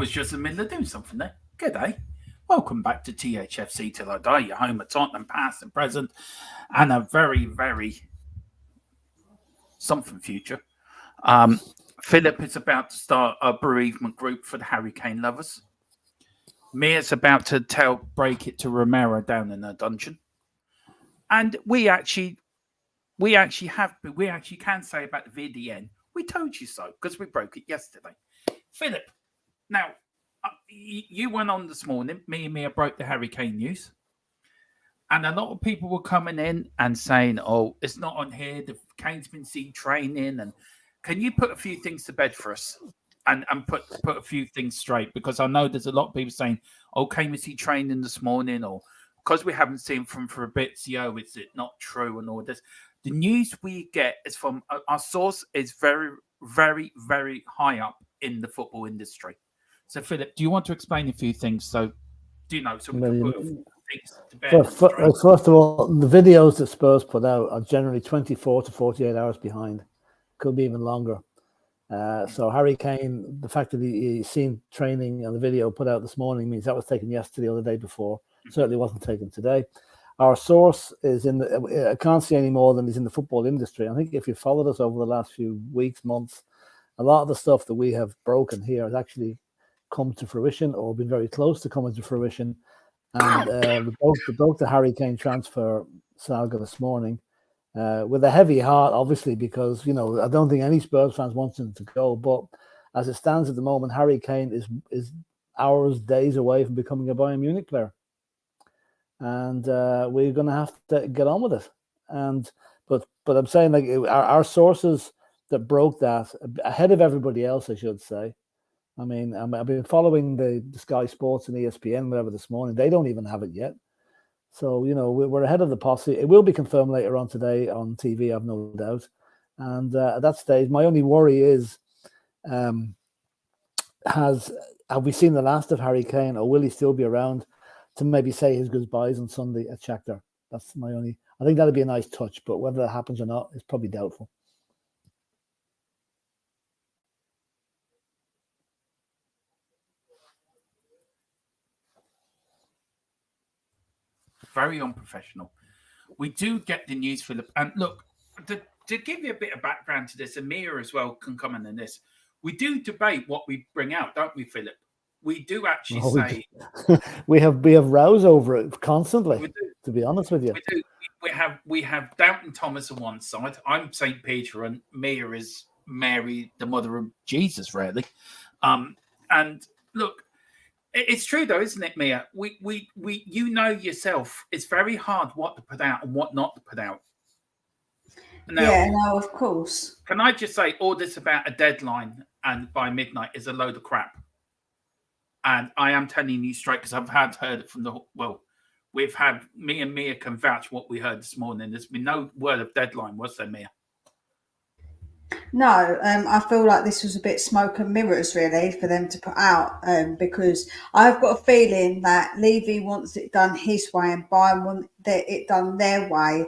was just in the middle of doing something there. Good day. Welcome back to Thfc Till I Die, your home of Tottenham, past and present, and a very, very something future. Philip is about to start a bereavement group for the Harry Kane lovers. Mia's about to break it to Romero down in a dungeon. And we actually can say about the VDN, we told you so, because we broke it yesterday. Philip, now, you went on this morning, me and Mia broke the Harry Kane news. And a lot of people were coming in and saying, oh, it's not on here, the Kane's been seen training. And can you put a few things to bed for us and put a few things straight? Because I know there's a lot of people saying, oh, Kane was he training this morning? Or because we haven't seen from for a bit, so is it not true and all this? The news we get is from our source is very, very, very high up in the football industry. So, Philip, do you want to explain a few things? So, do you know? So we can put things to bed. First of all, the videos that Spurs put out are generally 24 to 48 hours behind. Could be even longer. So Harry Kane, the fact that he's seen training and the video put out this morning means that was taken yesterday or the day before. Certainly wasn't taken today. Our source is I can't see any more than he's in the football industry. I think if you followed us over the last few weeks, months, a lot of the stuff that we have broken here has actually come to fruition or been very close to coming to fruition. And we broke the Harry Kane transfer saga this morning with a heavy heart, obviously, because, I don't think any Spurs fans want him to go. But as it stands at the moment, Harry Kane is hours, days away from becoming a Bayern Munich player. And we're going to have to get on with it. But I'm saying, like, our sources that broke that ahead of everybody else, I should say. I mean, I've been following the Sky Sports and ESPN, whatever, this morning. They don't even have it yet. So, we're ahead of the posse. It will be confirmed later on today on TV, I've no doubt. And at that stage, my only worry is, have we seen the last of Harry Kane, or will he still be around to maybe say his goodbyes on Sunday at Shakhtar? That's my only... I think that'd be a nice touch, but whether that happens or not is probably doubtful. Very unprofessional. We do get the news, Philip. And look, to give you a bit of background to this, Amir as well can comment on this. We do debate what we bring out, don't we, Philip? We do actually say... we have rows over it constantly, to be honest with you. We do. We have Doubting Thomas on one side. I'm St. Peter, and Mia is Mary, the mother of Jesus, really. And look, it's true, though, isn't it, Mia? We yourself, it's very hard what to put out and what not to put out. Now, of course. Can I just say all this about a deadline and by midnight is a load of crap? And I am telling you straight, because I've heard it from me and Mia can vouch what we heard this morning. There's been no word of deadline, was there, Mia? No, I feel like this was a bit smoke and mirrors, really, for them to put out, because I've got a feeling that Levy wants it done his way and Bayern want it done their way.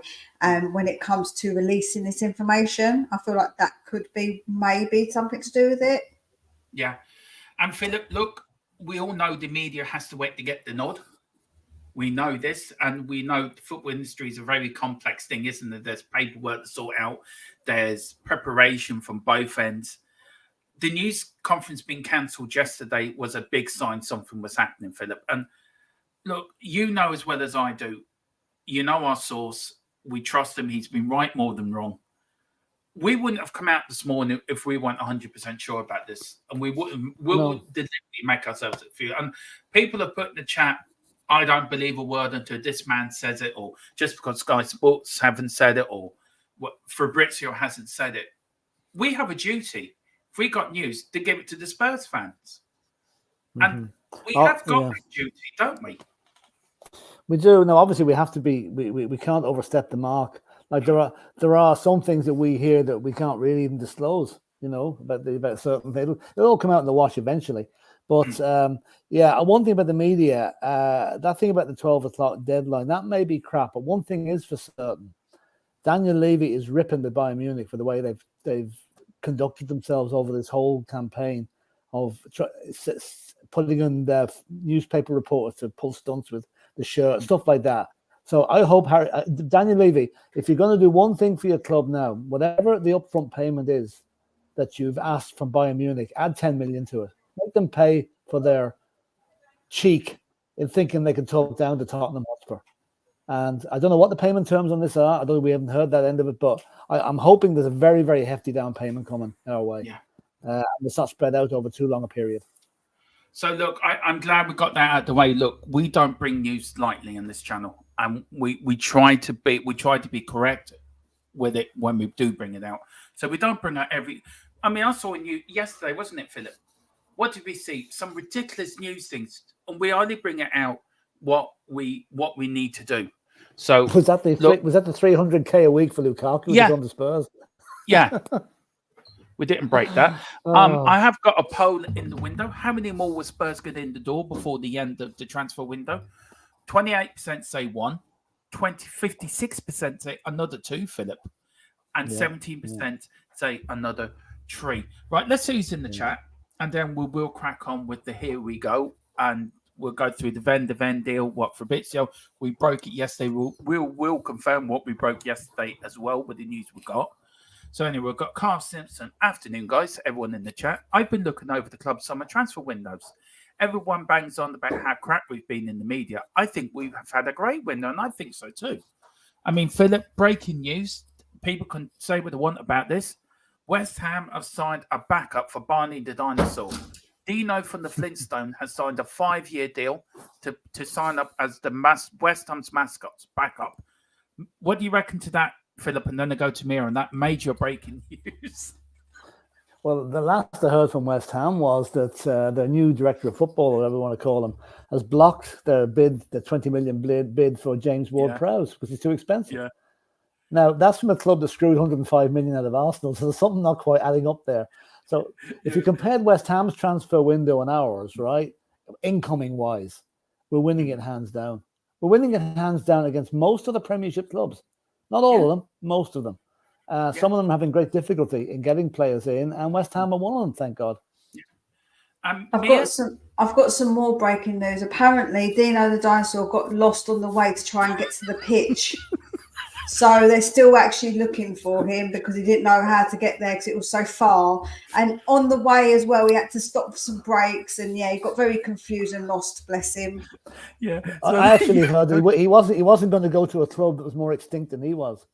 When it comes to releasing this information, I feel like that could be maybe something to do with it. Yeah. And Philip, look, we all know the media has to wait to get the nod. We know this, and we know the football industry is a very complex thing, isn't it? There's paperwork to sort out. There's preparation from both ends. The news conference being cancelled yesterday was a big sign something was happening, Philip. And look, you know as well as I do, you know our source. We trust him. He's been right more than wrong. We wouldn't have come out this morning if we weren't 100% sure about this. And we wouldn't deliberately make ourselves a few. And people have put in the chat, I don't believe a word until this man says it, or just because Sky Sports haven't said it, or Fabrizio hasn't said it. We have a duty, if we got news, to give it to the Spurs fans. And we have got that duty, don't we? We do. No, obviously we have to be, we can't overstep the mark. Like there are some things that we hear that we can't really even disclose, about certain things. It'll all come out in the wash eventually. But one thing about the media, that thing about the 12 o'clock deadline, that may be crap. But one thing is for certain, Daniel Levy is ripping the Bayern Munich for the way they've conducted themselves over this whole campaign of putting in the newspaper reporters to pull stunts with the shirt, stuff like that. So I hope Daniel Levy, if you're going to do one thing for your club now, whatever the upfront payment is that you've asked from Bayern Munich, add 10 million to it. Make them pay for their cheek in thinking they can talk down to Tottenham Hotspur. And I don't know what the payment terms on this are. I don't know, we haven't heard that end of it, but I'm hoping there's a very, very hefty down payment coming our way. Yeah. And it's not spread out over too long a period. So look, I'm glad we got that out of the way. Look, we don't bring news lightly on this channel, and we try to be correct with it when we do bring it out. So we don't bring out every. I mean, I saw you yesterday, wasn't it, Philip? What did we see? Some ridiculous news things, and we only bring it out what we need to do. So was that the 300k a week for Lukaku? Yeah, on the Spurs. Yeah. We didn't break that. I have got a poll in the window. How many more will Spurs get in the door before the end of the transfer window? 28% say one, 56% say another two, Philip, and 17% say another three. Right, let's see who's in the chat, and then we will crack on with the here we go, and we'll go through the Ven deal, what Fabrizio. We broke it yesterday. We'll confirm what we broke yesterday as well with the news we got. So anyway, we've got Carl Simpson. Afternoon, guys. Everyone in the chat. I've been looking over the club's summer transfer windows. Everyone bangs on about how crap we've been in the media. I think we have had a great window, and I think so too. I mean, Philip, breaking news. People can say what they want about this. West Ham have signed a backup for Barney the Dinosaur. Dino from the Flintstone has signed a 5-year deal to sign up as the West Ham's mascot's backup. What do you reckon to that, Philip? And then I go to Mira on that major breaking news. Well, the last I heard from West Ham was that their new director of football, or whatever you want to call him, has blocked their bid, the 20 million bid for James Ward-Prowse, which is too expensive. Yeah. Now, that's from a club that screwed 105 million out of Arsenal, so there's something not quite adding up there. So if you compared West Ham's transfer window and ours, right, incoming-wise, we're winning it hands down. We're winning it hands down against most of the Premiership clubs. Not all of them, most of them. Some of them having great difficulty in getting players in, and West Ham are one of them, thank God. I've got some more breaking news. Apparently, Dino the Dinosaur got lost on the way to try and get to the pitch. So they're still actually looking for him because he didn't know how to get there because it was so far. And on the way as well, he had to stop for some breaks. And he got very confused and lost. Bless him. Yeah, so I actually heard that he wasn't going to go to a club that was more extinct than he was.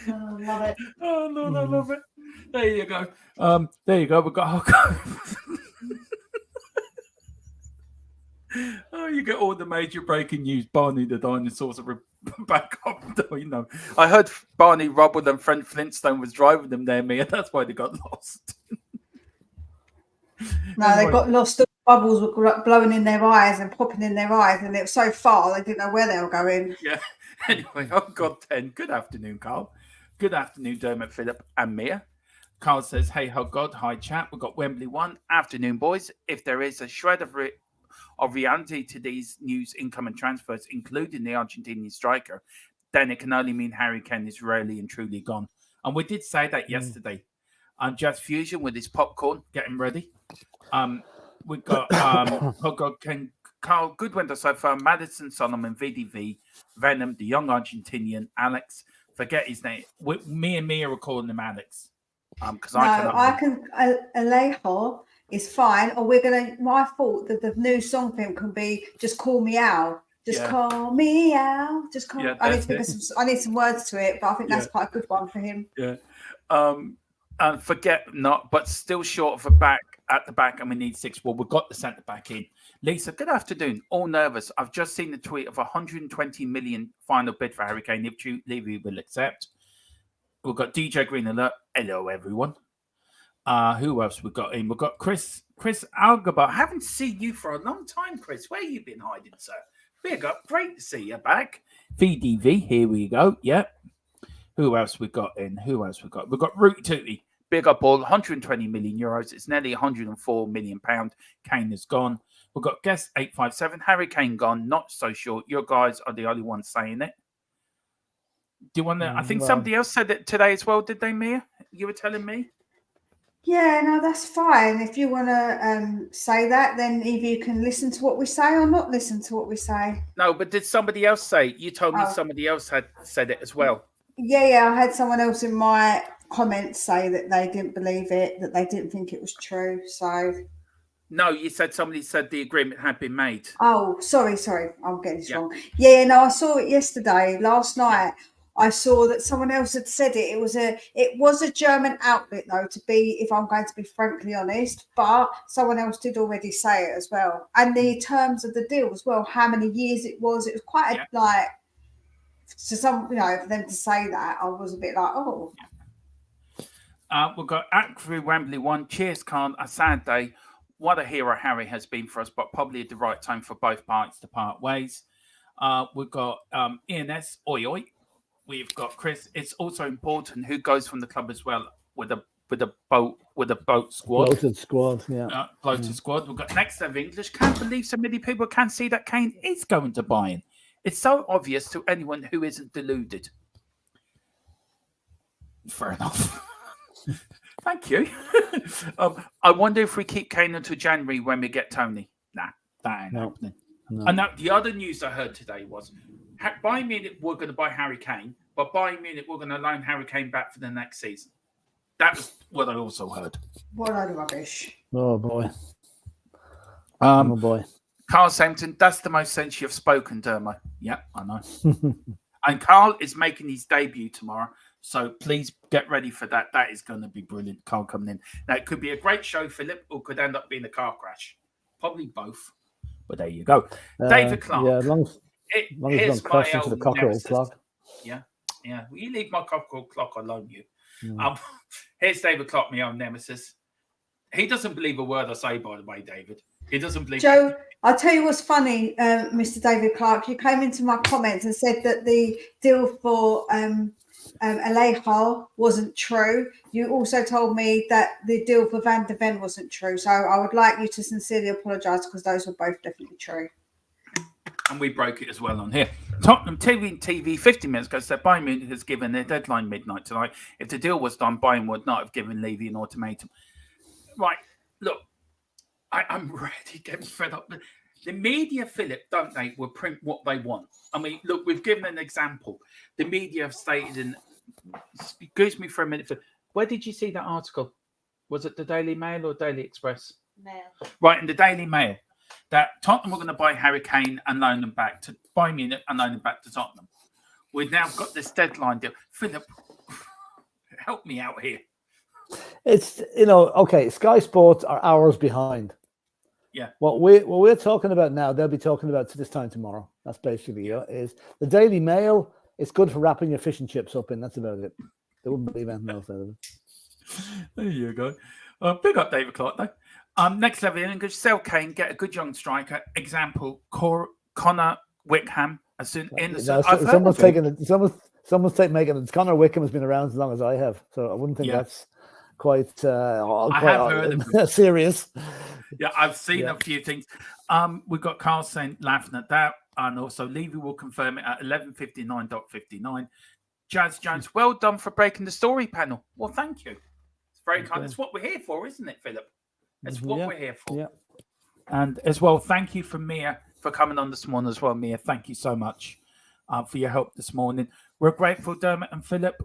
Oh, love it. Oh Lord, I love it. There you go. There you go. We've got. Oh, you get all the major breaking news. Barney the Dinosaurs are back up. You know, I heard Barney Rubble and Fred Flintstone was driving them there, Mia. That's why they got lost. No, they got lost. The bubbles were blowing in their eyes and popping in their eyes, and it was so far they didn't know where they were going. Yeah. Anyway, oh God, 10. Good afternoon, Carl. Good afternoon, Dermot, Philip, and Mia. Carl says, "Hey, oh God, hi chat. We've got Wembley 1. Afternoon, boys. If there is a shred of reality to these news incoming transfers, including the Argentinian striker, then it can only mean Harry Kane is really and truly gone." And we did say that yesterday. Just Fusion with his popcorn, getting ready. We've got Carl, good window so far. Madison, Solomon, VDV, Venom, the young Argentinian, Alex. Forget his name. Me and Mia are calling him Alex. Because Alejo is fine. Or we're gonna. My thought that the new song for him can be "Just Call Me Out." Just call me out. Just call. I need some words to it, but I think that's quite a good one for him. Yeah. And forget not, but still short of a back at the back, and we need 6. Well, we've got the centre back in. Lisa, good afternoon. All nervous. I've just seen the tweet of 120 million final bid for Harry Kane. If Levy will accept. We've got DJ Green Alert. Hello, everyone. Who else we got in? We've got Chris Algaba. I haven't seen you for a long time, Chris. Where you been hiding, sir? Big up. Great to see you back. VDV. Here we go. Yep. Who else we got in? We've got Rooty Tooty. Big up all. 120 million euros. It's nearly 104 million pounds. Kane is gone. We've got guest 857. Harry Kane gone. Not so sure. Your guys are the only ones saying it. Do you want to? I think somebody else said it today as well. Did they, Mia? You were telling me. Yeah, no, that's fine. If you want to say that, then either you can listen to what we say or not listen to what we say. No, but did somebody else say? You told me Oh. somebody else had said it as well. Yeah, I had someone else in my comments say that they didn't believe it, that they didn't think it was true. So, No, you said somebody said the agreement had been made. oh, sorry, I'm getting this wrong. Yeah, no, I saw it yesterday. Last night, I saw that someone else had said it. It was a German outlet, though. If I'm going to be frankly honest, but someone else did already say it as well, and the terms of the deal as well. How many years it was? It was quite like. So for them to say that, I was a bit like, oh. We've got Acre Wembley 1. Cheers, Khan. A sad day. What a hero Harry has been for us, but probably at the right time for both parties to part ways. We've got ENS, oi oi. We've got Chris. It's also important who goes from the club as well with a boat squad. Bloated squad, yeah. Bloated squad. We've got Next Level English. Can't believe so many people can see that Kane is going to Bayern. It's so obvious to anyone who isn't deluded. Fair enough. Thank you. I wonder if we keep Kane until January when we get Tony. Nah, that ain't happening. No. And the other news I heard today was Bayern Munich were going to buy Harry Kane, but Bayern Munich were going to loan Harry Kane back for the next season. That was what I also heard. What a load of rubbish. Oh, boy. Oh, boy. Carl Sampson, that's the most sense you've spoken, Dermo. Yeah, I know. And Carl is making his debut tomorrow, so please get ready for that. That is going to be brilliant. Carl coming in. Now, it could be a great show, Philip, or could end up being a car crash. Probably both. But there you go. David Clark. Yeah, as long as you don't crash into the cockerel clock. Yeah. Well, you leave my cockerel clock alone, you. Here's David Clark, my own nemesis. He doesn't believe a word I say, by the way, David. He doesn't believe. Joe, I'll tell you what's funny, Mr. David Clark. You came into my comments and said that the deal for Alejo wasn't true. You also told me that the deal for Van de Ven wasn't true. So I would like you to sincerely apologise because those were both definitely true. And we broke it as well on here. Tottenham TV 50 minutes ago said Bayern Munich has given their deadline midnight tonight. If the deal was done, Bayern would not have given Levy an ultimatum. Right, look, I'm really getting fed up. The media, Philip, don't they, will print what they want. I mean, look, we've given an example. The media have stated, and excuse me for a minute, where did you see that article? Was it the Daily Mail or Daily Express? Mail. Right, in the Daily Mail, that Tottenham were going to buy Harry Kane and loan him back to Bayern Munich and loan him back to Tottenham. We've now got this deadline deal. Philip, help me out here. It's, okay, Sky Sports are hours behind. Yeah. What we're talking about now, they'll be talking about this time tomorrow. That's basically it. Is the Daily Mail. It's good for wrapping your fish and chips up in. That's about it. They wouldn't believe anything else out of it. There you go. Big up David Clark, though. Next Level English, sell Kane, get a good young striker. Example, Connor Wickham. Someone's making it. Connor Wickham has been around as long as I have, so I wouldn't think that's quite I have heard of him. Serious. Yeah, I've seen a few things. We've got Carl saying laughing at that, and also Levy will confirm it at 11:59.59. Jazz Jones, well done for breaking the story panel. Well, thank you. It's very kind. It's what we're here for, isn't it, Philip? It's what we're here for. Yeah. And as well, thank you for Mia for coming on this morning as well, Mia. Thank you so much for your help this morning. We're grateful, Dermot and Philip.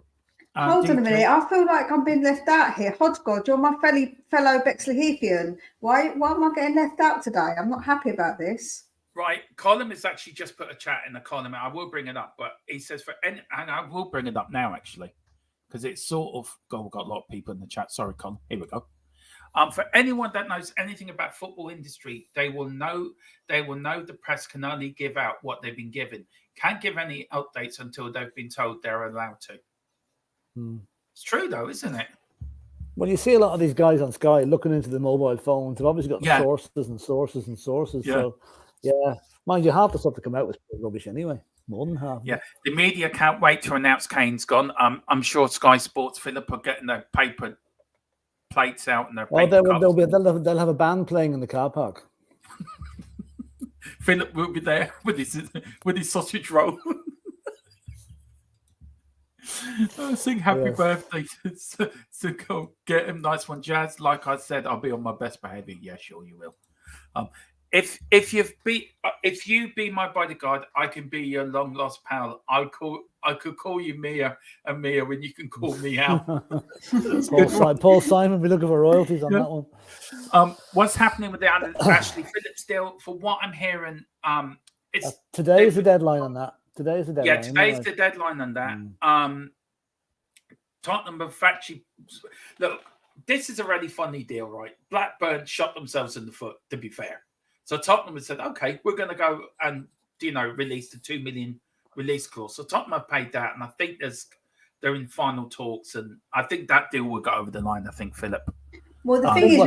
Hold on a minute. I feel like I'm being left out here. Hodgod, you're my fellow Bexleyheathian. Why am I getting left out today? I'm not happy about this. Right. Colin has actually just put a chat in the column. I will bring it up, but he says and I will bring it up now, actually, because it's sort of, we've got a lot of people in the chat. Sorry, Colin. Here we go. For anyone that knows anything about football industry, they will know the press can only give out what they've been given. Can't give any updates until they've been told they're allowed to. It's true, though, isn't it? Well, you see a lot of these guys on Sky looking into the mobile phones. They've obviously got sources and sources and sources. Yeah. So, mind you, half the stuff to come out was rubbish anyway. More than half. Yeah, the media can't wait to announce Kane's gone. I'm sure Sky Sports, Philip, are getting their paper plates out and their paper they'll have a band playing in the car park. Philip will be there with his sausage roll. Sing happy Yes. birthday to go get him. Nice one, Jazz. Like I said, I'll be on my best behavior. Yeah, sure you will. If you be my bodyguard, I can be your long lost pal. I could call you Mia and Mia when you can call me out. Paul Simon be looking for royalties on that one. What's happening with the Ashley Phillips deal? For what I'm hearing, it's today is the deadline on that. Today's the deadline. Yeah, today's the deadline on that. Tottenham have actually look. This is a really funny deal, right? Blackburn shot themselves in the foot. To be fair, so Tottenham has said, "Okay, we're going to go and release the 2 million release clause." So Tottenham have paid that, and I think they're in final talks, and I think that deal will go over the line. I think, Philip. Well, the thing is,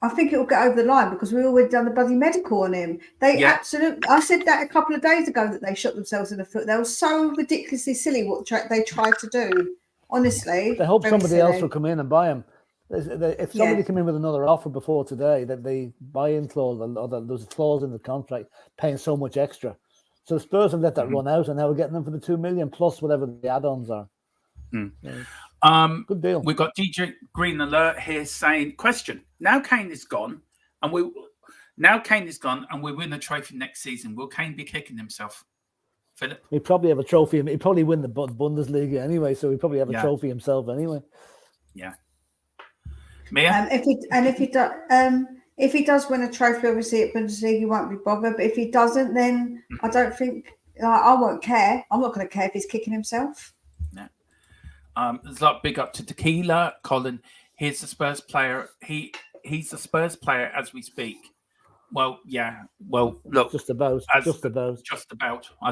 I think it will get over the line because we already done the bloody medical on him. Absolutely. I said that a couple of days ago that they shot themselves in the foot. They were so ridiculously silly what they tried to do. Honestly, they hope somebody else will come in and buy him. If somebody come in with another offer before today, that they buy-in clause, or there's a clause in the contract paying so much extra. So the Spurs have let that run out, and now we're getting them for the 2 million plus whatever the add-ons are. Good deal. We've got DJ Green Alert here saying, question, now Kane is gone and we win a trophy next season. Will Kane be kicking himself? Philip? He'd probably have a trophy. He'd probably win the Bundesliga anyway, so he'd probably have a trophy himself anyway. Yeah. Mia? If he does win a trophy, obviously at Bundesliga, he won't be bothered. But if he doesn't, then I don't think I won't care. I'm not going to care if he's kicking himself. No. There's a lot big up to Tequila, Colin. He's a Spurs player. He's a Spurs player as we speak. Well, yeah. Well, look. Just about. I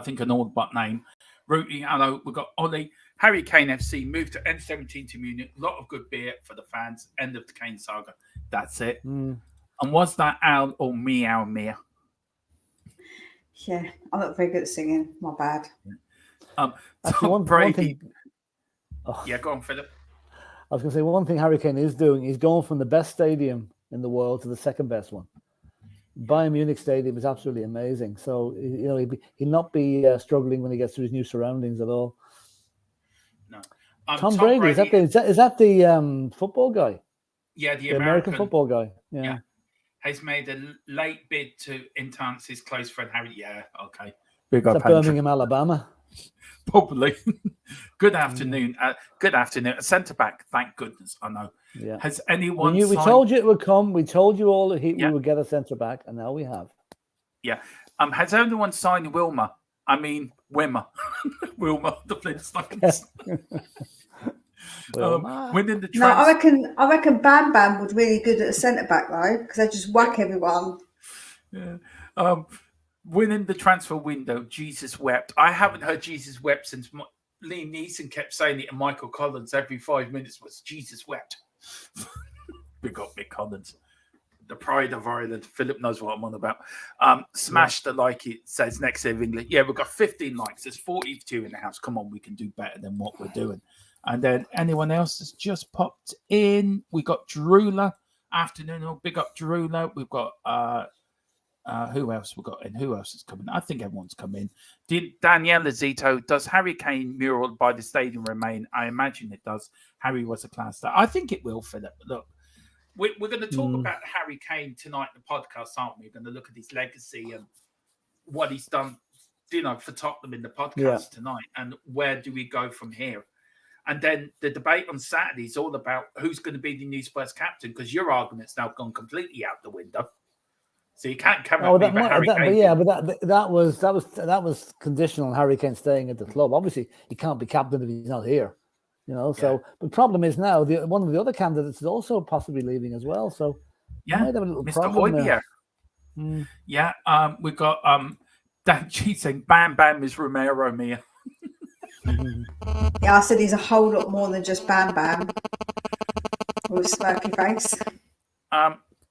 think an all but name. Rooty, I know we've got Ollie. Harry Kane FC moved to N17 to Munich. A lot of good beer for the fans. End of the Kane saga. That's it. And was that Al or Meow Mia? Yeah, I'm not very good at singing. My bad. One thing. Yeah, go on, Philip. I was going to say one thing Harry Kane is doing. He's going from the best stadium in the world to the second best one. Bayern Munich Stadium is absolutely amazing. So he'll not be struggling when he gets to his new surroundings at all. No. Tom Brady is that the football guy? Yeah, the American football guy. Yeah. Has made a late bid to enhance his close friend Harry. Yeah, okay. Big up Birmingham, Alabama. Probably. Good afternoon. Good afternoon. Centre back. Thank goodness. I know. Yeah. Has anyone? We told you it would come. We told you all that we would get a centre back, and now we have. Yeah. Has anyone signed Wilma? I mean Wimmer. Wilma the Flintstones. Winning the transfer. No, I reckon Bam Bam would really good at a centre back though, because they just whack everyone. Yeah. Winning the transfer window, Jesus wept. I haven't heard Jesus wept since Liam Neeson kept saying it, and Michael Collins every 5 minutes was Jesus wept. Big up Mick Collins. The pride of Ireland. Philip knows what I'm on about. Smash the like, it says next to England. Yeah, we've got 15 likes. There's 42 in the house. Come on, we can do better than what we're doing. And then anyone else has just popped in. We got Drula. Afternoon. Oh, big up Drula. We've got who else we got in? Who else is coming? I think everyone's come in. Danielle Zito, does Harry Kane mural by the stadium remain? I imagine it does. Harry was a class star. I think it will, Philip. Look, we're going to talk about Harry Kane tonight in the podcast, aren't we? We're going to look at his legacy and what he's done, for Tottenham in the podcast tonight. And where do we go from here? And then the debate on Saturday is all about who's going to be the new Spurs captain, because your argument's now gone completely out the window. So you can't come at me about Harry Kane. But that was conditional on Harry Kane staying at the club. Obviously, he can't be captain if he's not here. So the problem is now one of the other candidates is also possibly leaving as well. So might have a little Mr. problem there. Yeah, we've got Dan G saying Bam Bam is Romero Mia. Yeah, I said he's a whole lot more than just Bam Bam with a smirky face.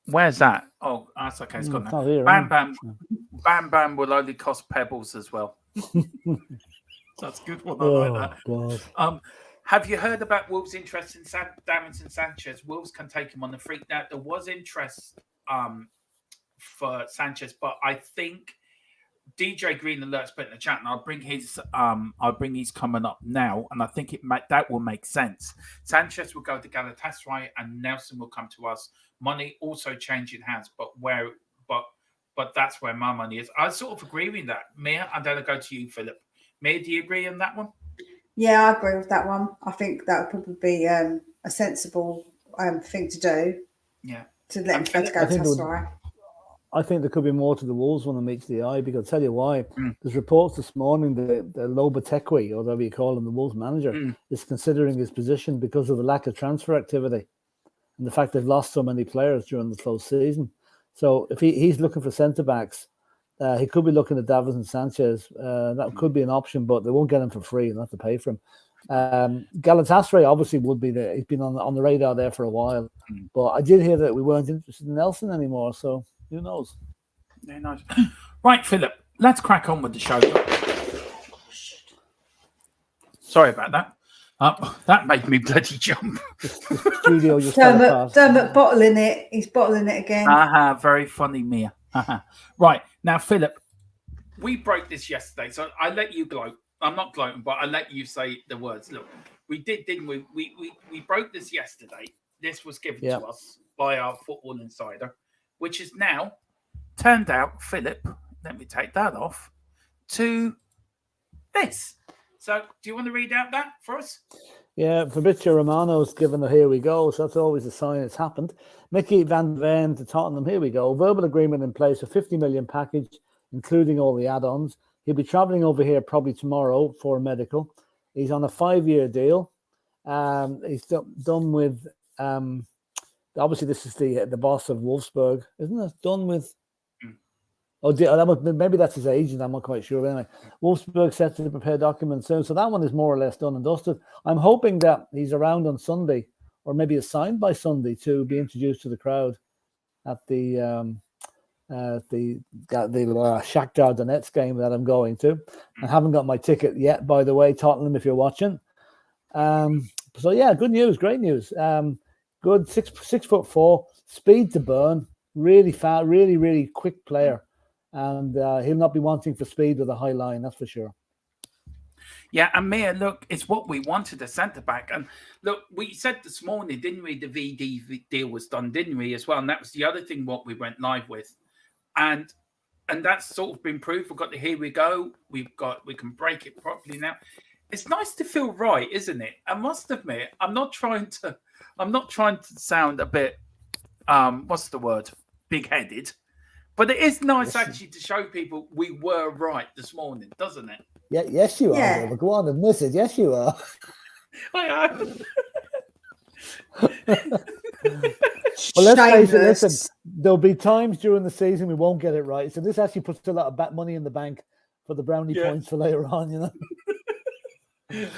Where's that? Oh, that's okay. It's gone now. Here, Bam Bam will only cost pebbles as well. That's a good one. I like that. God. Have you heard about Wolves' interest in Davinson Sanchez? Wolves can take him on the free. Now, there was interest for Sanchez, but I think DJ Green Alert's put in the chat, and I'll bring his coming up now, and I think that will make sense. Sanchez will go to Galatasaray, and Nelson will come to us. Money also changing hands, but that's where my money is. I sort of agree with that. Mia, I'm going to go to you, Philip. Mia, do you agree on that one? Yeah, I agree with that one. I think that would probably be a sensible thing to do. Yeah. To let him go to Galatasaray. I think there could be more to the Wolves when it meets the eye, because I'll tell you why. There's reports this morning that the Lopetegui, or whatever you call him, the Wolves manager, is considering his position because of the lack of transfer activity and the fact they've lost so many players during the close season. So if he's looking for centre-backs, he could be looking at Davies and Sanchez. That could be an option, but they won't get him for free. They'll have to pay for him. Galatasaray obviously would be there. He's been on the radar there for a while. But I did hear that we weren't interested in Nelson anymore, so who knows? Yeah, nice. Right, Philip, let's crack on with the show. Sorry about that. That made me bloody jump. The studio just Dermot bottling it. He's bottling it again. Very funny, Mia. Right, now, Philip, we broke this yesterday, so I let you gloat. I'm not gloating, but I let you say the words. Look, we did, didn't we? We broke this yesterday. This was given to us by our Football Insider, which is now turned out, Philip, let me take that off, to this. So do you want to read out that for us? Yeah, Fabrizio Romano's given the here we go, so that's always a sign it's happened. Micky van de Ven to Tottenham, here we go. Verbal agreement in place, a 50 million package, including all the add-ons. He'll be travelling over here probably tomorrow for a medical. He's on a 5-year deal. He's done with... obviously, this is the boss of Wolfsburg, isn't it? Done with... maybe that's his agent. I'm not quite sure. But anyway, Wolfsburg set to prepare documents soon. So that one is more or less done and dusted. I'm hoping that he's around on Sunday, or maybe is signed by Sunday, to be introduced to the crowd at the Shakhtar Donetsk game that I'm going to. I haven't got my ticket yet, by the way, Tottenham, if you're watching. So yeah, good news, great news. Good 6'4", speed to burn, really fast, really quick player. And he'll not be wanting for speed with a high line, that's for sure. Yeah, and Mia, look, it's what we wanted, a centre-back. And look, we said this morning, didn't we, the VD deal was done, didn't we, as well? And that was the other thing what we went live with. And that's sort of been proved. We've got the here we go. We can break it properly now. It's nice to feel right, isn't it? I must admit, I'm not trying to sound a bit, what's the word? Big-headed. But it is nice actually to show people we were right this morning, doesn't it? Yeah, yes, you are. But go on, admit it. Yes, you are. I am. Well, let's face it. Listen, there'll be times during the season we won't get it right. So this actually puts a lot of money in the bank for the brownie points for later on. You know.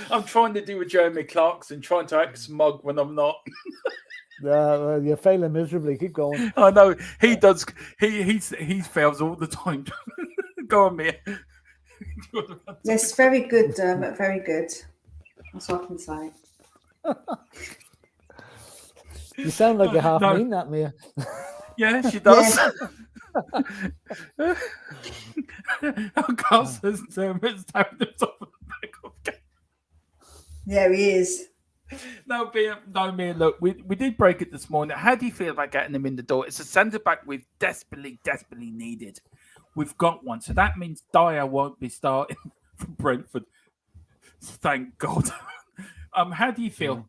I'm trying to do a Jeremy Clarkson, trying to act smug when I'm not. You're failing miserably. Keep going. I know he does. He fails all the time. Go on, Mia. Yes, very good, Dermot. Very good. That's what I can say. You sound like you half mean that, Mia. Yeah, she does. Carl says Dermot's tapping himself on the back of game. Yeah, he is. No, Mia, look, we did break it this morning. How do you feel about getting him in the door? It's a centre-back we've desperately needed. We've got one. So that means Dyer won't be starting for Brentford. Thank God. How do you feel?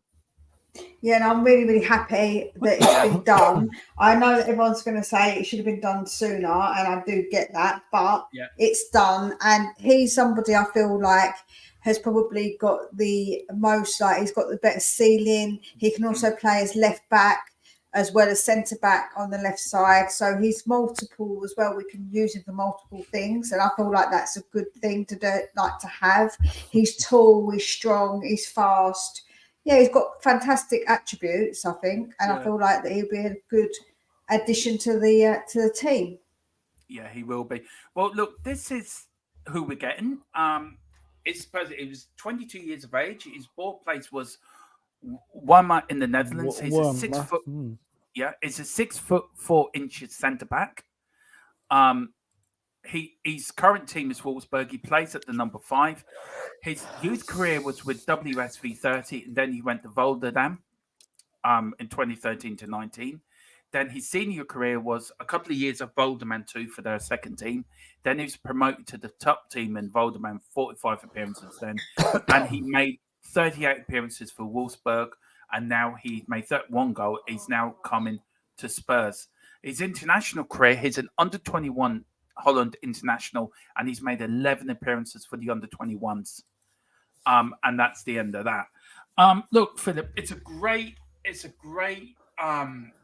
Yeah, and I'm really happy that it's been done. I know that everyone's going to say it should have been done sooner, and I do get that, but it's done. And he's somebody I feel like has probably got the most, like he's got the better ceiling. He can also play as left back as well as centre back on the left side. So he's multiple as well. We can use him for multiple things. And I feel like that's a good thing to do, like to have. He's tall, he's strong, he's fast. Yeah, he's got fantastic attributes, I think. And I feel like that he'll be a good addition to the team. Yeah, he will be. Well, look, this is who we're getting. He was 22 years of age. His birthplace was Wama in the Netherlands. He's a 6 foot. Yeah, it's a 6'4" centre back. his current team is Wolfsburg. He plays at the number 5. His youth career was with WSV 30, and then he went to Volendam in 2013 to 19. Then his senior career was a couple of years of Volendam 2 for their second team. Then he was promoted to the top team in Volendam, 45 appearances then. And he made 38 appearances for Wolfsburg, and now he made 31 goal. He's now coming to Spurs. His international career, he's an under-21 Holland international, and he's made 11 appearances for the under-21s. And that's the end of that. Look, Philip, it's a great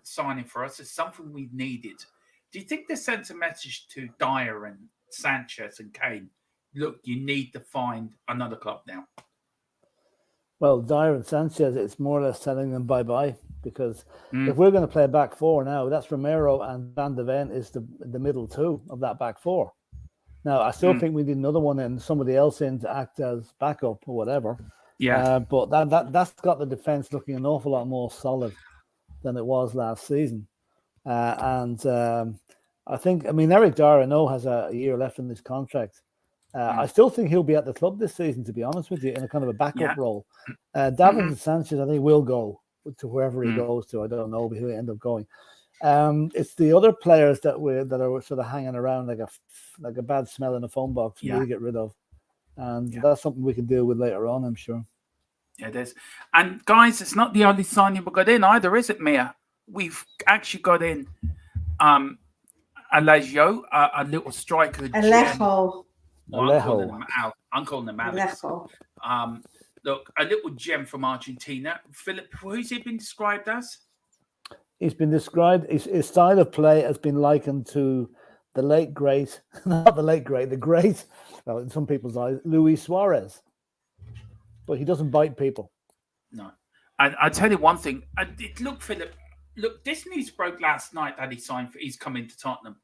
signing for us. It's something we needed. Do you think this sends a message to Dyer and Sanchez and Kane? Look, you need to find another club now. Well, Dyer and Sanchez, it's more or less telling them bye-bye, because if we're going to play a back four now, that's Romero and Van de Ven is the middle two of that back four. Now, I still think we need another one and somebody else in to act as backup or whatever. Yeah. But that's got the defence looking an awful lot more solid than it was last season. I mean, Eric Dyer, I know, has a year left in this contract. I still think he'll be at the club this season, to be honest with you, in a kind of a backup role. Davinson Sanchez, I think, will go to wherever he goes to. I don't know who he end up going. It's the other players that are sort of hanging around like a bad smell in a phone box we need to get rid of. And that's something we can deal with later on, I'm sure. Yeah, it is. And guys, it's not the only signing we got in either, is it, Mia? We've actually got in Alejo, a little striker. Alejo. I'm calling him Alex. Look, a little gem from Argentina. Philip, who's he been described as? He's been described, his style of play has been likened to the great, well, in some people's eyes, Luis Suarez. But he doesn't bite people. No. And I tell you one thing. Look, Philip, this news broke last night that he's coming to Tottenham.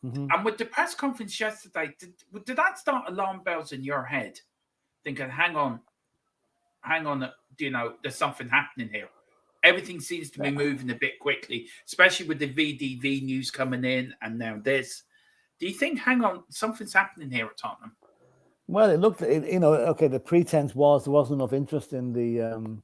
And with the press conference yesterday, did that start alarm bells in your head? Thinking, hang on, there's something happening here. Everything seems to be moving a bit quickly, especially with the VDV news coming in and now this. Do you think, hang on, something's happening here at Tottenham? Well, it looked, the pretense was there wasn't enough interest in the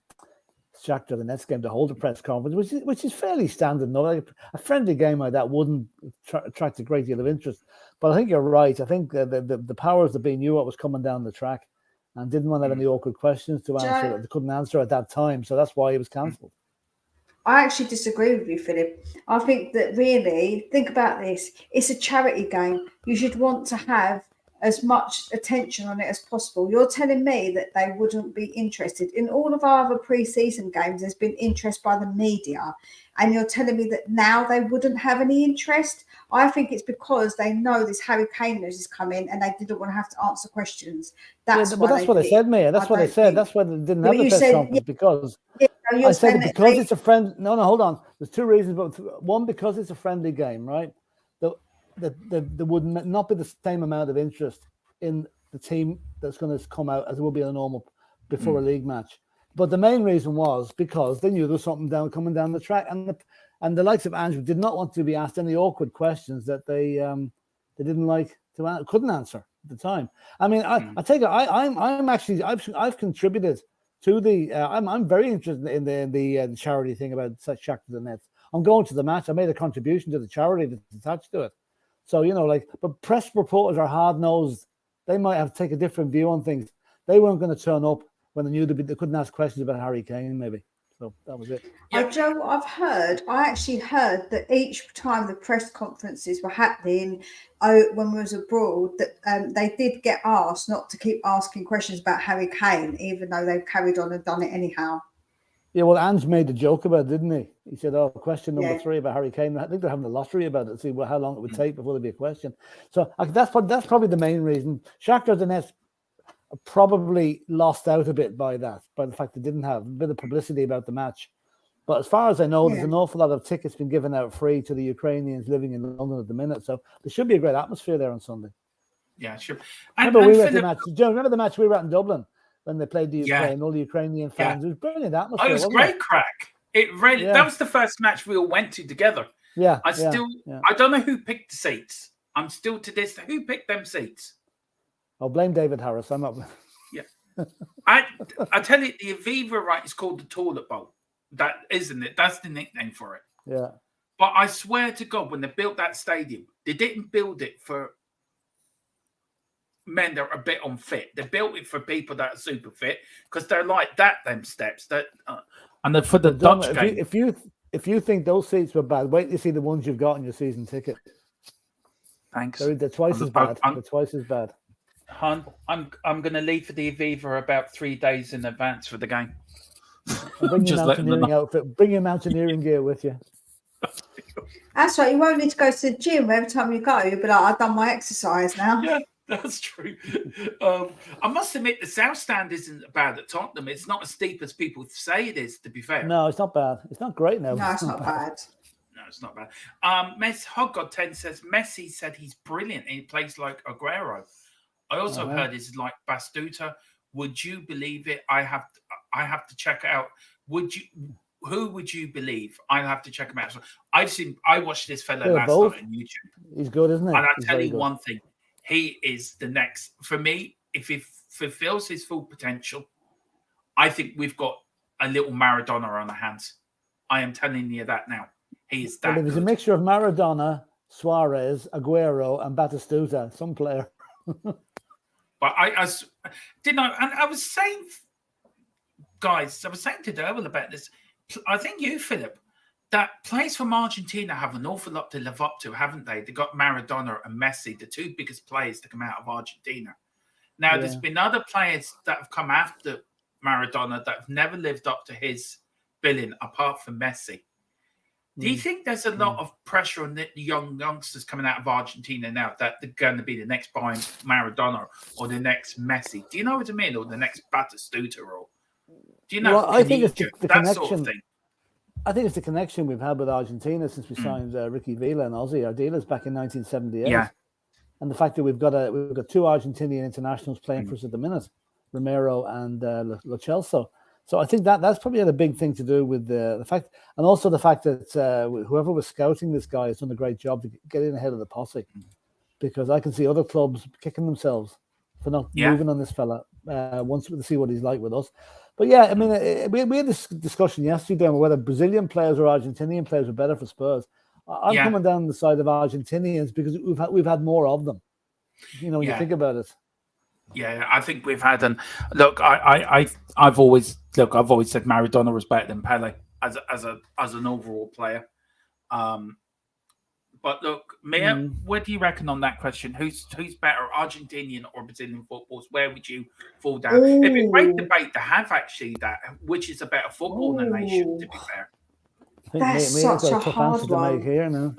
Shakhtar Donetsk game to hold a press conference, which is fairly standard. No, like a friendly game like that wouldn't attract a great deal of interest. But I think you're right. I think the powers that be knew what was coming down the track and didn't want to have any awkward questions to answer that they couldn't answer at that time. So that's why it was cancelled. I actually disagree with you, Philip. I think that really, think about this. It's a charity game. You should want to have as much attention on it as possible. You're telling me that they wouldn't be interested. In all of our other pre-season games, there's been interest by the media. And you're telling me that now they wouldn't have any interest? I think it's because they know this Harry Kane news is coming and they didn't want to have to answer questions. That's what I said, Mia. That's what I said. That's why they didn't have the press conference because... I said because it's a friend. No, hold on. There's two reasons. But one, because it's a friendly game, right? There would not be the same amount of interest in the team that's going to come out as it would be a normal before a league match. But the main reason was because they knew there was something coming down the track, and the likes of Ange'S did not want to be asked any awkward questions that they didn't like to couldn't answer at the time. I mean, I take it. I've contributed to the. I'm very interested in the charity thing about Shakhtar Donetsk. I'm going to the match. I made a contribution to the charity that's attached to it. So but press reporters are hard nosed. They might have to take a different view on things. They weren't going to turn up when they knew they couldn't ask questions about Harry Kane, maybe. So that was it. Joe, I actually heard that each time the press conferences were happening when we was abroad, that they did get asked not to keep asking questions about Harry Kane, even though they've carried on and done it anyhow. Yeah, well, Ange made a joke about it, didn't he? He said, question number 3 about Harry Kane. I think they're having a lottery about it to see how long it would take before there'd be a question. So that's probably the main reason. Shakhtar Donetsk probably lost out a bit by the fact they didn't have a bit of publicity about the match. But as far as I know, there's an awful lot of tickets been given out free to the Ukrainians living in London at the minute. So there should be a great atmosphere there on Sunday. Yeah, sure. Remember the match? Joe, remember the match we were at in Dublin when they played the Ukraine, all the Ukrainian fans? It was brilliant atmosphere. It was great crack. It really that was the first match we all went to together. I don't know who picked the seats. I'm still to this. Who picked them seats? I'll blame David Harris. I'm not. Yeah. I tell you, the Aviva, right, is called the Toilet Bowl. That isn't it? That's the nickname for it. Yeah. But I swear to God, when they built that stadium, they didn't build it for men that are a bit unfit. They built it for people that are super fit because they're like that. Them steps that, and then for the Dutch game. If you think those seats were bad, wait to see the ones you've got on your season ticket. Thanks. They're twice as bad. They're twice as bad. Hun, I'm going to leave for the Aviva about 3 days in advance for the game. And bring your mountaineering outfit. Bring your mountaineering gear with you. That's right. You won't need to go to the gym every time you go. You'll be like, I've done my exercise now. Yeah, that's true. I must admit, the South Stand isn't bad at Tottenham. It's not as steep as people say it is, to be fair. No, it's not bad. It's not great now. No, it's not bad. No, it's not bad. Hogod10 says, Messi said he's brilliant and he plays like Aguero. I also heard it's like Bastuta. Would you believe it? I have to check it out. Who would you believe? I'll have to check him out. So I watched this fella last night on YouTube. He's good, isn't he? And I'll tell you one thing. He is the next. For me, if he fulfills his full potential, I think we've got a little Maradona on our hands. I am telling you that now. He is that. Well, it was a mixture of Maradona, Suarez, Aguero, and Batistuta, some player. But I didn't know, and I was saying, guys, I was saying to Derwell about this. I think you, Philip, that players from Argentina have an awful lot to live up to, haven't they? They got Maradona and Messi, the two biggest players to come out of Argentina. Now, there's been other players that have come after Maradona that have never lived up to his billing, apart from Messi. Do you think there's a lot of pressure on the youngsters coming out of Argentina now that they're going to be the next Maradona or the next Messi? Do you know what I mean? Or the next Batistuta? Or do you know? Well, I think it's the connection. Sort of thing. I think it's the connection we've had with Argentina since we signed Ricky Villa and Ozzy, our dealers, back in 1978. Yeah. And the fact that we've got two Argentinian internationals playing for us at the minute, Romero and Lo Celso. So I think that's probably had a big thing to do with the fact, and also the fact that whoever was scouting this guy has done a great job to get in ahead of the posse, because I can see other clubs kicking themselves for not moving on this fella once to see what he's like with us. But yeah, I mean, we had this discussion yesterday on whether Brazilian players or Argentinian players are better for Spurs. I'm coming down the side of Argentinians because we've had more of them. You know, when you think about it. Yeah, I think we've had I've always said Maradona was better than Pele as an overall player. But look, Mia, what do you reckon on that question? Who's better, Argentinian or Brazilian footballs? Where would you fall down? Ooh. It'd be a great debate to have actually that which is a better football nation, to be fair. That's such a hard one. Here now.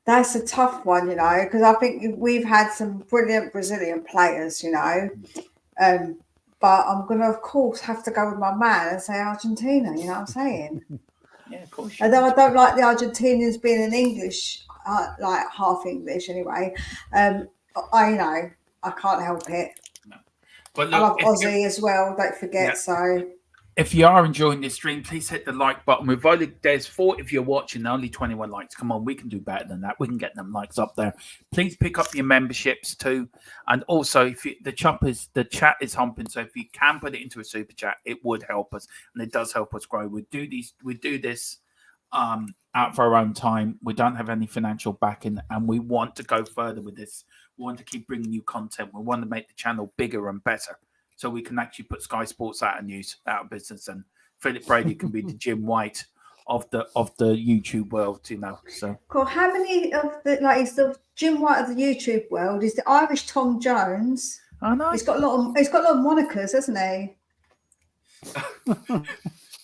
That's a tough one, you know, because I think we've had some brilliant Brazilian players, you know. But I'm going to, of course, have to go with my man and say Argentina, you know what I'm saying? Yeah, of course. Although I don't like the Argentinians being in English, like half English anyway. I can't help it. No. But look, I love Aussie as well, don't forget, so... If you are enjoying this stream, please hit the like button. There's 4 if you're watching, only 21 likes. Come on, we can do better than that. We can get them likes up there. Please pick up your memberships too. And also, if the chat is humping, so if you can put it into a super chat, it would help us, and it does help us grow. We do this out for our own time. We don't have any financial backing, and we want to go further with this. We want to keep bringing you content. We want to make the channel bigger and better, so we can actually put Sky Sports out of business, and Philip Brady can be the Jim White of the YouTube world, you know. So cool. How many of is the Jim White of the YouTube world is the Irish Tom Jones? I know. He's got a lot of monikers, hasn't he?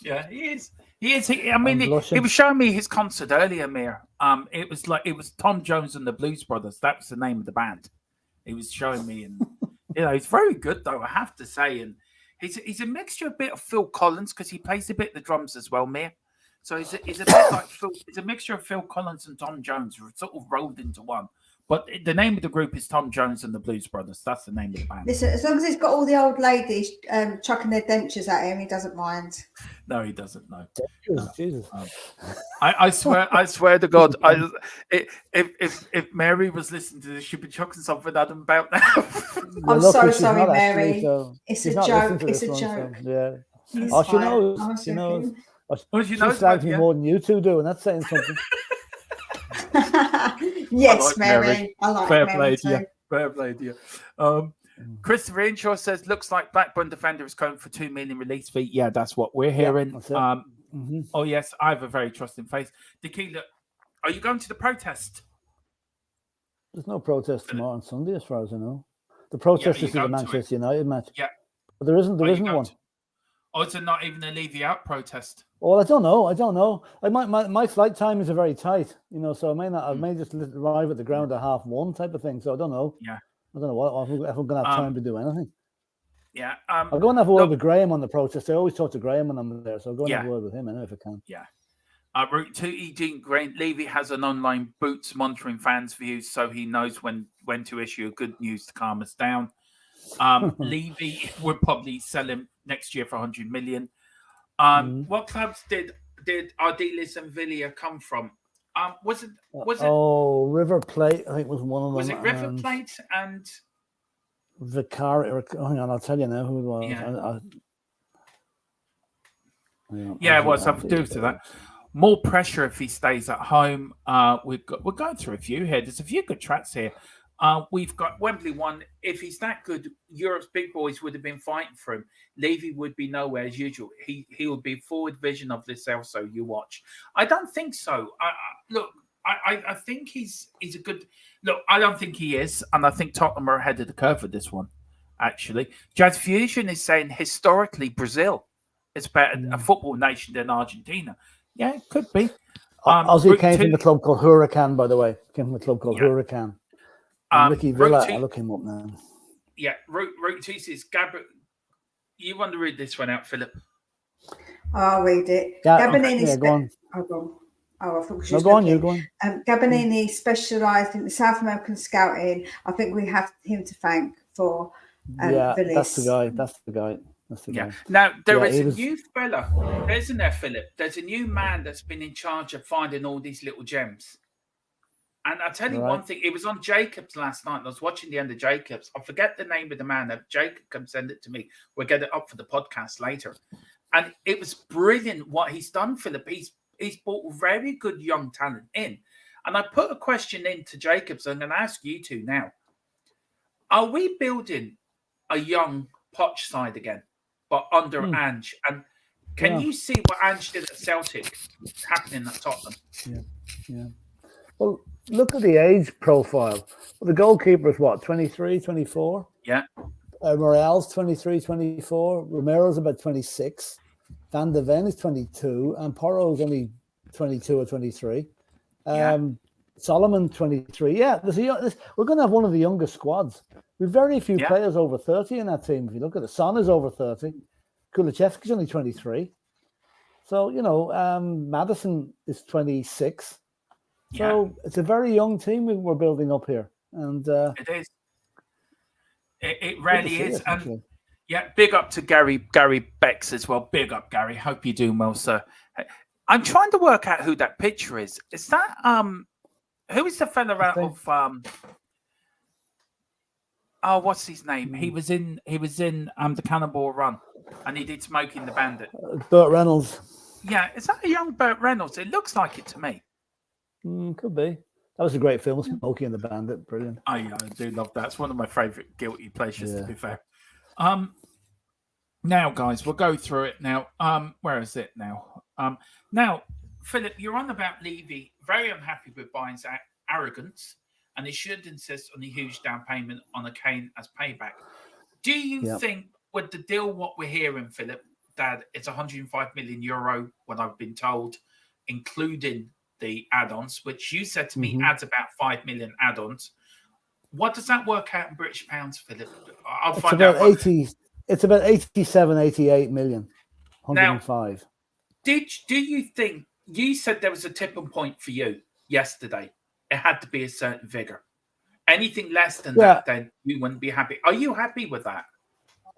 Yeah, he is. He is. He was showing me his concert earlier, Mir. It was Tom Jones and the Blues Brothers. That was the name of the band. He was showing me, and you know, he's very good though, I have to say. And he's a mixture, a bit of Phil Collins, because he plays a bit of the drums as well, Mir. So he's a bit like Phil. It's a mixture of Phil Collins and Tom Jones, sort of rolled into one. But the name of the group is Tom Jones and the Blues Brothers. That's the name of the band. Listen, as long as he's got all the old ladies chucking their dentures at him, he doesn't mind. No, he doesn't. No. Jesus. I swear to God, if Mary was listening to this, she'd be chucking something at him about now. I'm so sorry, Mary. Actually, so it's a joke. It's a joke. So, yeah. He's oh, she fine. knows. She knows. She knows slags me more than you two do, and that's saying something. Yes, like Mary. I like Fair Mary play too. to you. Fair play to you. Christopher Inshaw says, looks like Blackburn defender is going for 2 million release fee. Yeah, that's what we're hearing. Yeah, Oh, yes, I have a very trusting face. Tequila, are you going to the protest? There's no protest tomorrow on Sunday, as far as I know. The protest is the Manchester United match. Yeah. But there isn't one. Oh, it's not even a leave you out protest. Well, I don't know. My flight time is very tight, so I may not. I may just arrive at the ground at 1:30 type of thing. So I don't know. Yeah. I don't know if I'm going to have time to do anything. Yeah. I'll go and have a word with Graham on the protest. I always talk to Graham when I'm there, so I'll go and have a word with him anyway if I can. Yeah. Route 2, Eugene Grant Levy has an online boots monitoring fans' views, so he knows when to issue good news to calm us down. Levy would probably sell him next year for 100 million. What clubs did Ardiles and Villa come from? Was it? Oh, River Plate, I think was one of them. Was it River Plate and Vicari? Hang on, I'll tell you now who it was. Yeah, it was. I'll do to that. More pressure if he stays at home. We're going through a few here. There's a few good tracks here. We've got Wembley one. If he's that good, Europe's big boys would have been fighting for him. Levy would be nowhere as usual. He would be forward vision of this also. You watch. I don't think so. I think he's a good look. I don't think he is, and I think Tottenham are ahead of the curve with this one. Actually, Jazz Fusion is saying historically Brazil is better a football nation than Argentina. Yeah, it could be. Ozzy came from the club called Huracan, by the way. Came from the club called Huracan. Ricky Villa, I'll look him up now. Yeah, Route 2 says, Gabriel, you want to read this one out, Philip? I'll read it. Go Gabonini on. I thought go on, you go on. Gabonini specialised in the South American scouting. I think we have him to thank for Villis. That's the guy. Yeah. Now, there is a new fella, isn't there, Philip? There's a new man that's been in charge of finding all these little gems. And I'll tell you one thing. It was on Jacobs last night. I was watching the end of Jacobs. I forget the name of the man. Jacob can send it to me. We'll get it up for the podcast later. And it was brilliant what he's done, Philip. He's brought very good young talent in. And I put a question in to Jacobs. I'm going to ask you two now. Are we building a young Poch side again, but under Ange? And can you see what Ange did at Celtic happening at Tottenham? Yeah. Well, look at the age profile. Well, the goalkeeper is what, 23, 24? Yeah. Morale's 23, 24. Romero's about 26. Van de Ven is 22. And Porro's only 22 or 23. Solomon, 23. Yeah, we're going to have one of the youngest squads. We've very few players over 30 in that team. If you look at it, Son is over 30. Kulichevsky's only 23. So, Maddison is 26. So it's a very young team we're building up here. And it is. It really is. And big up to Gary Becks as well. Big up, Gary. Hope you're doing well, sir. I'm trying to work out who that picture is. Is that who is the fella out of what's his name? He was in the Cannonball Run, and he did Smoking the Bandit. Burt Reynolds. Yeah, is that a young Burt Reynolds? It looks like it to me. Could be. That was a great film, Smokey and the Bandit. Brilliant. Oh, yeah, I do love that. It's one of my favourite guilty pleasures, to be fair. Now, guys, we'll go through it now. Where is it now? Now, Philip, you're on about Levy, very unhappy with Bayern's arrogance, and he should insist on a huge down payment on a Kane as payback. Do you think, with the deal, what we're hearing, Philip, that it's 105 million euro, what I've been told, including the add-ons, which you said to me adds about 5 million add-ons. What does that work out in British pounds, Philip? I'll find out. It's about 87, 88 million. 105. Now, do you think, you said there was a tipping point for you yesterday. It had to be a certain figure. Anything less than that, then you wouldn't be happy. Are you happy with that?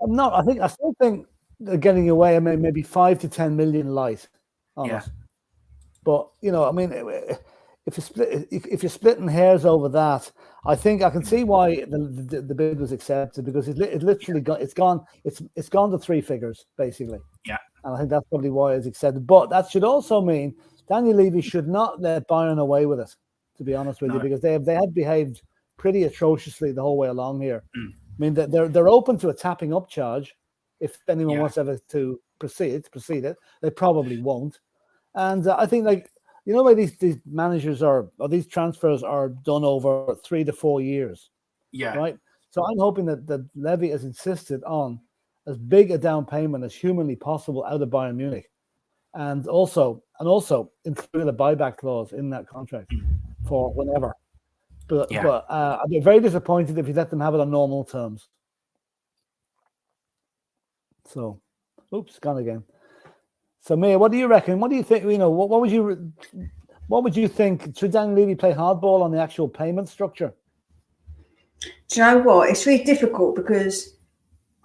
I'm not. I still think they're getting away. I mean, maybe 5 to 10 million light on it. But I mean, if you're splitting hairs over that, I think I can see why the bid was accepted, because it literally it's gone to 3 figures basically. Yeah, and I think that's probably why it's accepted. But that should also mean Daniel Levy should not let Bayern away with it, to be honest with you, because they have behaved pretty atrociously the whole way along here. I mean, they're open to a tapping up charge if anyone wants ever to proceed it. They probably won't. And I think, like, why these managers or these transfers are done over 3 to 4 years. Yeah. Right. So I'm hoping that Levy has insisted on as big a down payment as humanly possible out of Bayern Munich, and also including a buyback clause in that contract for whenever. But I'd be very disappointed if you let them have it on normal terms. So, gone again. So, Mia, what do you reckon? What do you think? What would you think? Should Daniel Levy play hardball on the actual payment structure? Do you know what? It's really difficult, because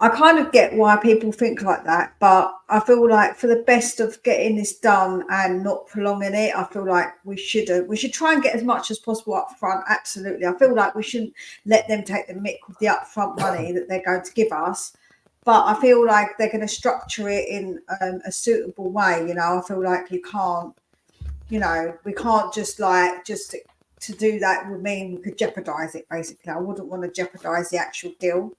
I kind of get why people think like that, but I feel like for the best of getting this done and not prolonging it, I feel like we should try and get as much as possible up front. Absolutely. I feel like we shouldn't let them take the mick with the upfront money that they're going to give us. But I feel like they're going to structure it in a suitable way. I feel like we can't just to do that would mean we could jeopardize it, basically. I wouldn't want to jeopardize the actual deal.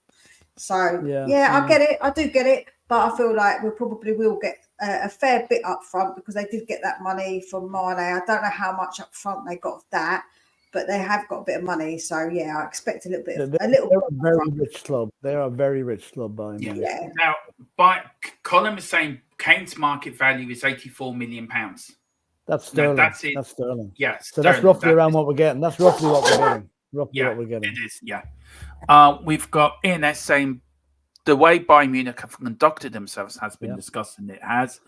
So, I get it. I do get it. But I feel like we probably will get a fair bit up front, because they did get that money from Mane. I don't know how much up front they got of that, but they have got a bit of money. So, I expect a little bit. They're a very rich club. They are a very rich club, by me. Yeah. Now, Colin is saying Kane's market value is £84 million. That's sterling. That's it. That's sterling. Yes. So that's roughly around what we're getting. That's roughly what we're getting. What we're getting. It is. Yeah. We've got ENS saying the way Bayern Munich have conducted themselves has been discussed, and it has.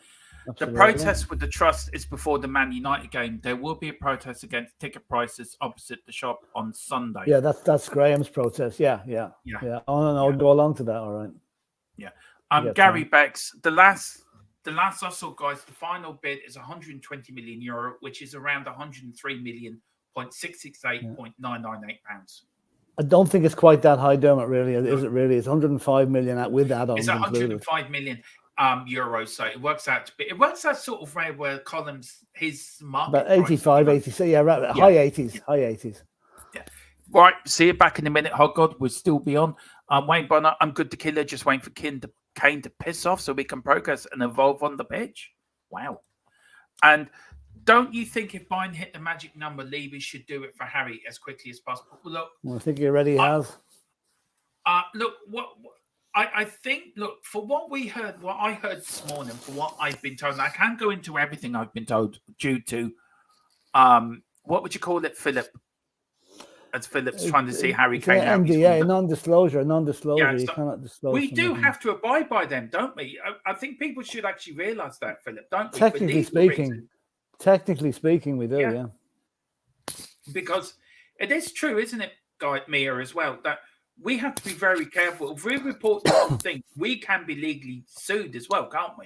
Absolutely. The protest with the trust is before the Man United game. There will be a protest against ticket prices opposite the shop on Sunday. Yeah, that's Graham's protest. Yeah. Oh no, go along to that. All right. Yeah. Gary Becks, the last I saw, guys, the final bid is €120 million, which is around 103,668.998 pounds. I don't think it's quite that high, Dermot. Really, is it? Really, it's 105 million with add-ons. It's 105 million euros. So it works out to be. It works out sort of where Column's his market. About 85, 86. Yeah, right. High 80s. Yeah. High 80s. Yeah. Right. See you back in a minute. Oh God, we'll still be on. Wayne Bonner, I'm good to killer. Just waiting for Kane to piss off so we can progress and evolve on the pitch. Wow. And don't you think if Bayern hit the magic number, Levy should do it for Harry as quickly as possible? Look, I think he already has. Look, I think, for what we heard, what I heard this morning, for what I've been told, I can't go into everything I've been told due to, what would you call it, Philip? As Philip's trying to see Harry Kane out. NDA, non-disclosure. Yeah, you cannot disclose. We do have to abide by them, don't we? I think people should actually realise that, Philip, don't we? Technically speaking, we do, yeah. Because it is true, isn't it, Mia, as well, that we have to be very careful. If we report the wrong thing, we can be legally sued as well, can't we?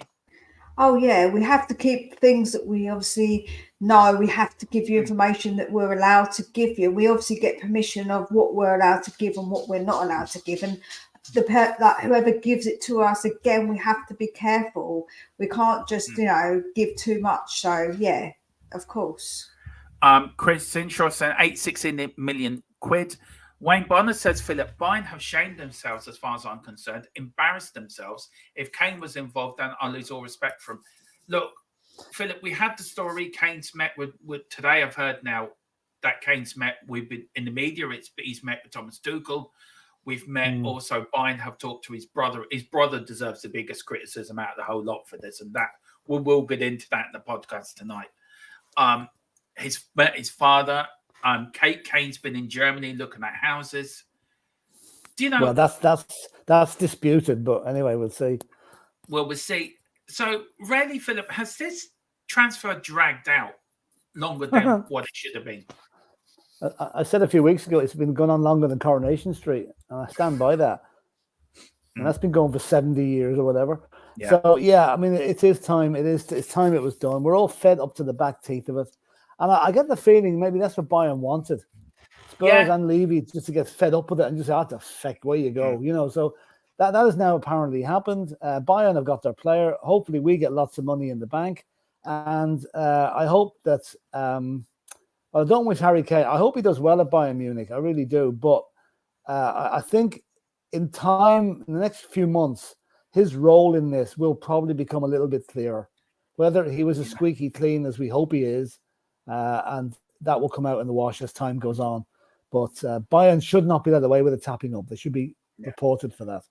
Oh, yeah, we have to keep things that we obviously know. We have to give you information that we're allowed to give you. We obviously get permission of what we're allowed to give and what we're not allowed to give. And whoever gives it to us, again, we have to be careful. We can't just, give too much. So, yeah, of course. Chris Sinshaw saying 816 million quid. Wayne Bonner says, Philip, Bayern have shamed themselves as far as I'm concerned, embarrassed themselves. If Kane was involved, then I lose all respect for him. Look, Philip, we had the story Kane's met with today. I've heard now that Kane's met in the media. He's met with Thomas Tuchel. We've met also, Bayern have talked to his brother. His brother deserves the biggest criticism out of the whole lot for this and that. We'll get into that in the podcast tonight. He's met his father. Kane's been in Germany looking at houses. Do you know? Well, that's disputed, but anyway, we'll see. Well, we'll see. So, really, Philip, has this transfer dragged out longer than what it should have been? I said a few weeks ago it's been going on longer than Coronation Street, and I stand by that. And that's been going for 70 years or whatever. Yeah. So yeah, I mean, it is time. It's time it was done. We're all fed up to the back teeth of it, and I get the feeling maybe that's what Bayern wanted. Spurs and Levy just to get fed up with it and just the feck, where you go, you know. So that has now apparently happened. Bayern have got their player. Hopefully, we get lots of money in the bank, and I hope that. I don't wish Harry Kane. I hope he does well at Bayern Munich. I really do. But I think in time, in the next few months, his role in this will probably become a little bit clearer. Whether he was as squeaky clean as we hope he is, and that will come out in the wash as time goes on. But Bayern should not be let away with a tapping up. They should be reported for that.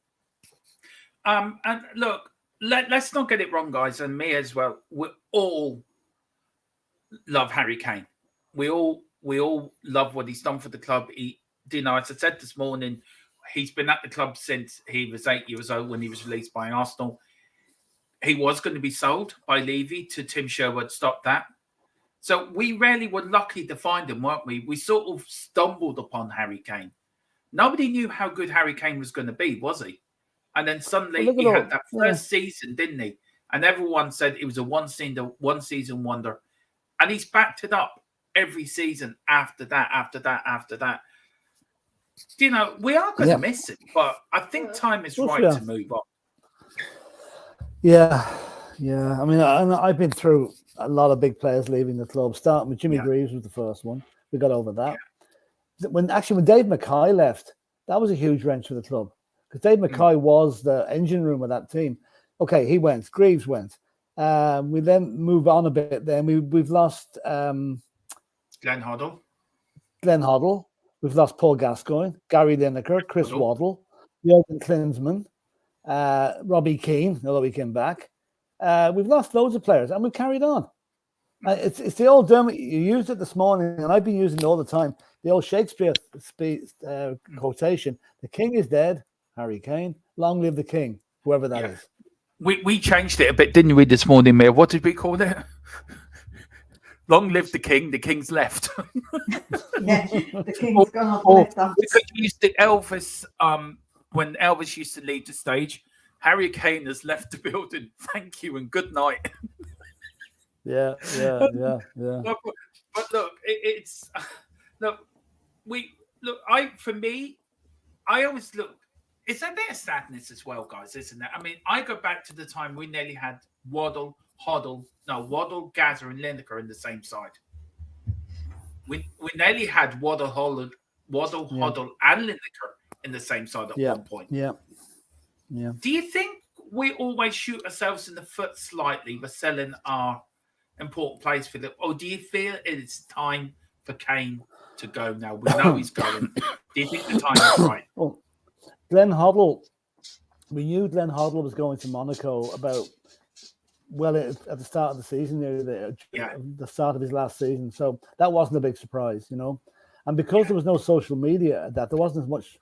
And look, let's not get it wrong, guys, and me as well. We all love Harry Kane. We all love what he's done for the club. As I said this morning, he's been at the club since he was 8 years old when he was released by Arsenal. He was going to be sold by Levy to Tim Sherwood. Stop that. So we really were lucky to find him, weren't we? We sort of stumbled upon Harry Kane. Nobody knew how good Harry Kane was going to be, was he? And then suddenly he had that first season, didn't he? And everyone said it was a one season wonder. And he's backed it up every season after that. You know, we are going to miss it, but I think time is right to move on. Yeah. I mean, I've been through a lot of big players leaving the club, starting with Jimmy Greaves was the first one. We got over that. Yeah. When Dave Mackay left, that was a huge wrench for the club because Dave Mackay was the engine room of that team. Okay, he went. Greaves went. We then move on a bit. Then we've lost Glenn Hoddle. We've lost Paul Gascoigne, Gary Lineker, Chris Waddle, Jurgen Klinsmann, Robbie Keane, although he came back. We've lost loads of players, and we've carried on. It's the old Dermot. You used it this morning, and I've been using it all the time. The old Shakespeare quotation: "The king is dead, Harry Kane. Long live the king, whoever that is." We changed it a bit, didn't we, this morning, Mayor? What did we call it? Long live the king's left. The king's gone off left. We could use the Elvis, when Elvis used to leave the stage. Harry Kane has left the building. Thank you and good night. Yeah. But look, I always look. It's a bit of sadness as well, guys, isn't it? I mean, I go back to the time we nearly had Waddle, Gazza, and Lineker in the same side. We nearly had Waddle, Hoddle, and Lineker in the same side at one point. Yeah. Do you think we always shoot ourselves in the foot slightly by selling our important players for them, or do you feel it's time for Kane to go now? We know he's going. Do you think the time is right? Well, Glenn Hoddle, we knew Glenn Hoddle was going to Monaco at the start of the season, the start of his last season. So that wasn't a big surprise, you know. And because there was no social media at that, there wasn't as much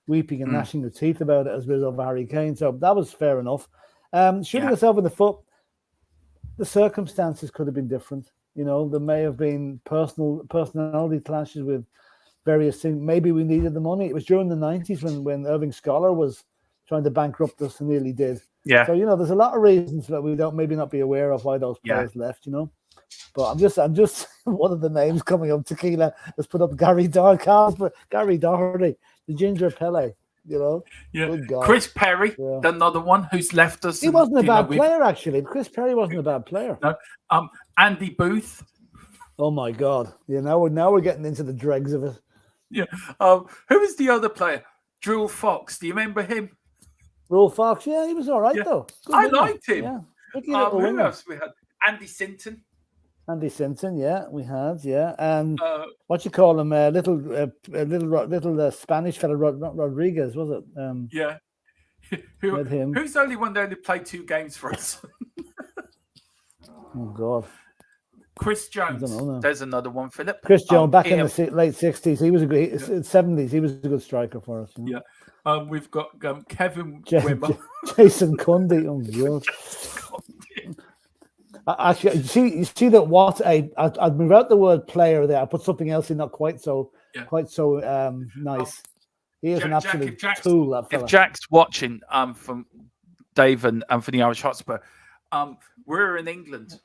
weeping and gnashing of teeth about it as there was over Harry Kane. So that was fair enough. Shooting yourself in the foot, the circumstances could have been different. You know, there may have been personality clashes with various things. Maybe we needed the money. It was during the 90s when Irving Scholar was trying to bankrupt us and nearly did. Yeah. So, you know, there's a lot of reasons that we don't maybe not be aware of why those players left, you know. But I'm just one of the names coming up. Tequila has put up Gary Doherty, the Ginger Pele, you know. Yeah. Chris Perry, another one who's left us. He wasn't a bad player, actually. Chris Perry wasn't a bad player. No. Andy Booth. Oh my God. Yeah, now we're getting into the dregs of it. Yeah. Who was the other player? Drew Fox. Do you remember him? Drew Fox. Yeah, he was all right though. I liked him. Yeah. Who else we had? Andy Sinton, we had, and what you call him, little Spanish fella, Rodriguez, was it? Who's the only one that only played 2 games for us? Oh God, Chris Jones. There's another one, Philip. Chris Jones, back in the late 60s, he was a great 70s. He was a good striker for us. You know? Yeah, we've got Kevin Wimmer, Jason Cundy. Oh God. Actually, you see that I'd move out the word player there. I put something else in, not quite so quite so nice. He is an absolute tool, that fella. If Jack's watching from Dave and for the Irish Hotspur, we're in England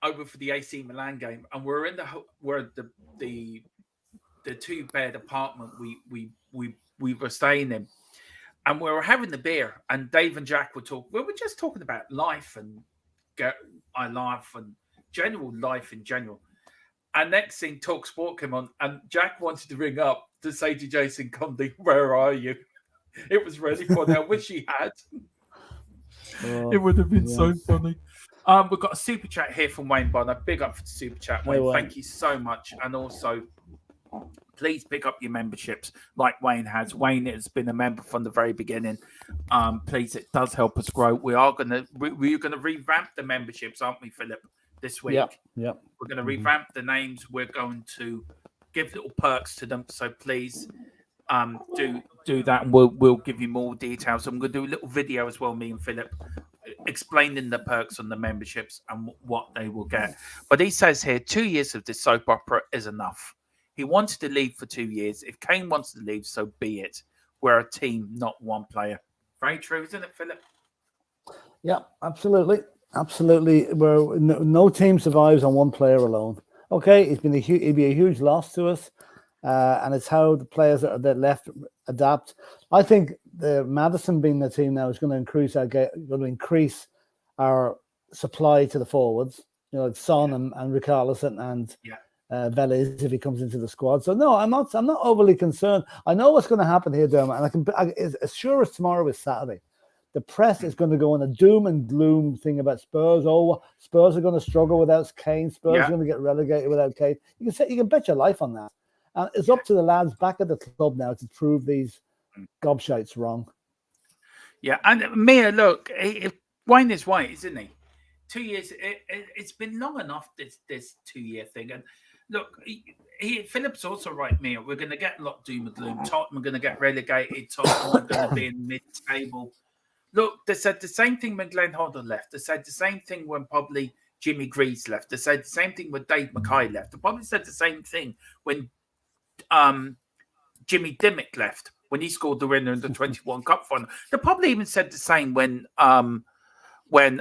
over for the AC Milan game, and we're in the 2-bed apartment we were staying in, and we were having the beer, and Dave and Jack were talking. We were just talking about life and life and general life in general. And next thing, Talk Sport came on, and Jack wanted to ring up to say to Jason Conde, "Where are you?" It was really funny. I wish he had. It would have been so funny. We've got a super chat here from Wayne Bonner. Big up for the super chat, Wayne. Thank you so much. And also, please pick up your memberships like Wayne has. Wayne has been a member from the very beginning. Please, it does help us grow. We're gonna revamp the memberships, aren't we, Philip? This week. Yeah. We're going to revamp the names. We're going to give little perks to them. So please do that, and we'll give you more details. I'm going to do a little video as well, me and Philip, explaining the perks on the memberships and what they will get. But he says here, 2 years of this soap opera is enough. He wanted to leave for 2 years. If Kane wants to leave, so be it. We're a team, not one player. Very true, isn't it, Philip? Yeah, absolutely. Absolutely. Where no team survives on one player alone. Okay, it'd be a huge loss to us, and it's how the players that are left adapt. I think the Maddison being the team now is going to increase our supply to the forwards. You know, Son and Richarlison and Vélez if he comes into the squad. So no, I'm not overly concerned. I know what's going to happen here, Dermot, and as sure as tomorrow is Saturday. The press is going to go on a doom and gloom thing about Spurs. Oh, Spurs are going to struggle without Kane. Spurs are going to get relegated without Kane. You can bet your life on that. And it's up to the lads back at the club now to prove these gobshites wrong. Yeah, and Mia, look, Wayne is right, isn't he? 2 years. It's been long enough, this 2 year thing. And look, Philip's also right, Mia. We're going to get a lot of doom and gloom. Tottenham are going to get relegated. Tottenham are going to be in mid-table. Look, they said the same thing when Glenn Hoddle left. They said the same thing when probably Jimmy Greaves left. They said the same thing when Dave Mackay left. They probably said the same thing when Jimmy Dimmick left, when he scored the winner in the 21 Cup final. They probably even said the same when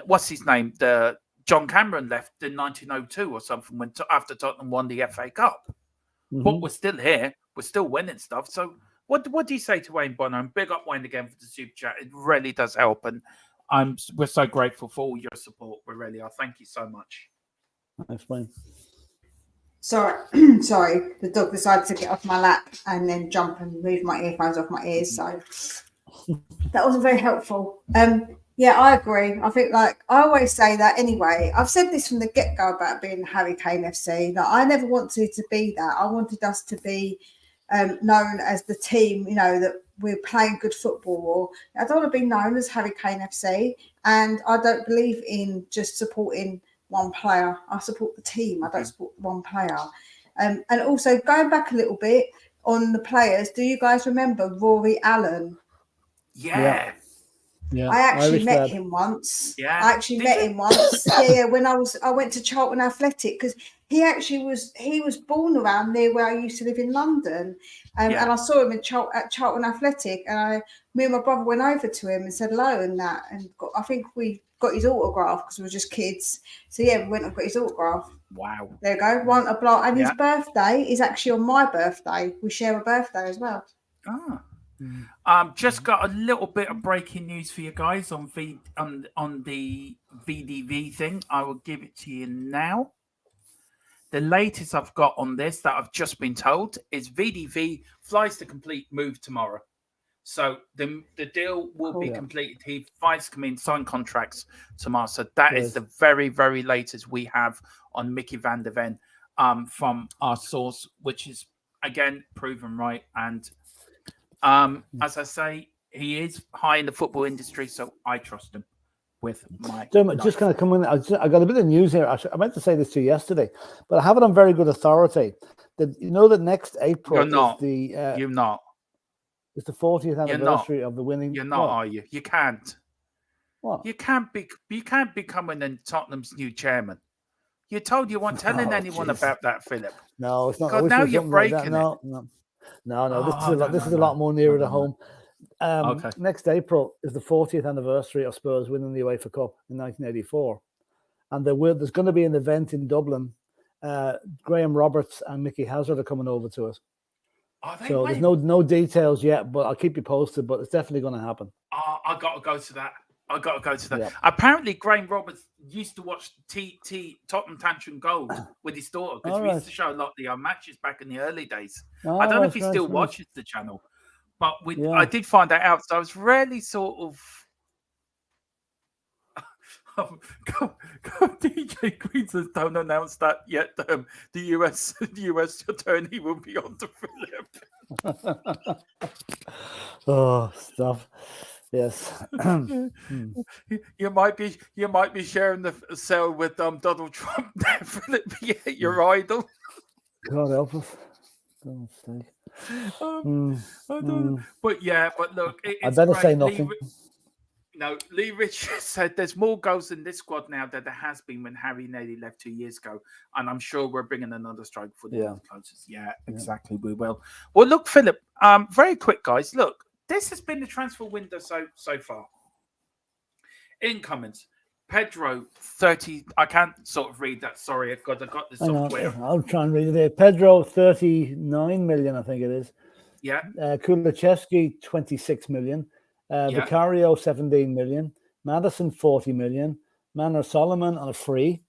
what's his name, the John Cameron left in 1902 or something, after Tottenham won the FA Cup. Mm-hmm. But we're still here. We're still winning stuff. So what do you say to Wayne Bonner? And big up Wayne again for the super chat. It really does help, and we're so grateful for all your support. We really are. Thank you so much. Thanks, Wayne. Sorry, the dog decided to get off my lap and then jump and move my earphones off my ears. So that wasn't very helpful. Yeah, I agree. I think, like I always say that anyway. I've said this from the get-go about being Harry Kane FC. That I never wanted to be that. I wanted us to be known as the team, you know, that we're playing good football. Or I don't want to be known as Harry Kane FC, and I don't believe in just supporting one player. I support the team. I don't support one player. And also going back a little bit on the players, do you guys remember Rory Allen? Yeah. I actually met him once. Yeah. I actually met him once. Yeah, when I went to Charlton Athletic, because he was born around near where I used to live in London. And I saw him at Charlton Athletic, and me and my brother went over to him and said hello and that, and I think we got his autograph because we were just kids. So yeah, we went and got his autograph. Wow. There you go. And his birthday is actually on my birthday. We share a birthday as well. Just got a little bit of breaking news for you guys on the VDV thing. I will give it to you now. The latest I've got on this that I've just been told is VDV flies to complete move tomorrow. So the deal will be completed. He flies to come in, sign contracts tomorrow. So that is the very, very latest we have on Micky van der Ven from our source, which is again proven right. And as I say, he is high in the football industry, so I trust him with my life. Just kind of come in. I got a bit of news here. I meant to say this to you yesterday, but I have it on very good authority. That you know that next April you're not. Is the you're not. It's the 40th anniversary of the winning. You're not, are you? You can't. What? You can't become Tottenham's new chairman. You're told you weren't telling anyone about that, Philip. No, it's not. God, now you're breaking it. No. No. This is Oh, a lot. This is a lot more nearer to home. Okay. Next April is the 40th anniversary of Spurs winning the UEFA Cup in 1984, and there's going to be an event in Dublin. Graham Roberts and Micky Hazard are coming over to us. So there's no details yet, but I'll keep you posted. But it's definitely going to happen. I got to go to that. Yeah. Apparently, Graham Roberts used to watch Tottenham Tantrum Gold with his daughter because we used to show a lot of the matches back in the early days. I don't know if he still watches the channel, but I did find that out. So I was really sort of. DJ Green says, "Don't announce that yet. The US attorney will be on to Philip." Oh, stuff. Yes. You might be sharing the cell with Donald Trump there, Philip. Yeah, your idol. God help us. God's sake. I don't know. But look, I better great. say nothing. Lee Richards said there's more goals in this squad now than there has been when Harry nearly left 2 years ago. And I'm sure we're bringing another strike for the closest. Yeah, exactly. We will. Well, look, Philip, very quick, guys. Look, this has been the transfer window so far. Incomings. Pedro, 30. I can't sort of read that. Sorry, I got the software. I'll try and read it there. Pedro, 39 million, I think it is. Yeah. Kulichevsky, 26 million. Vicario, 17 million. Madison, 40 million. Manor Solomon on a free.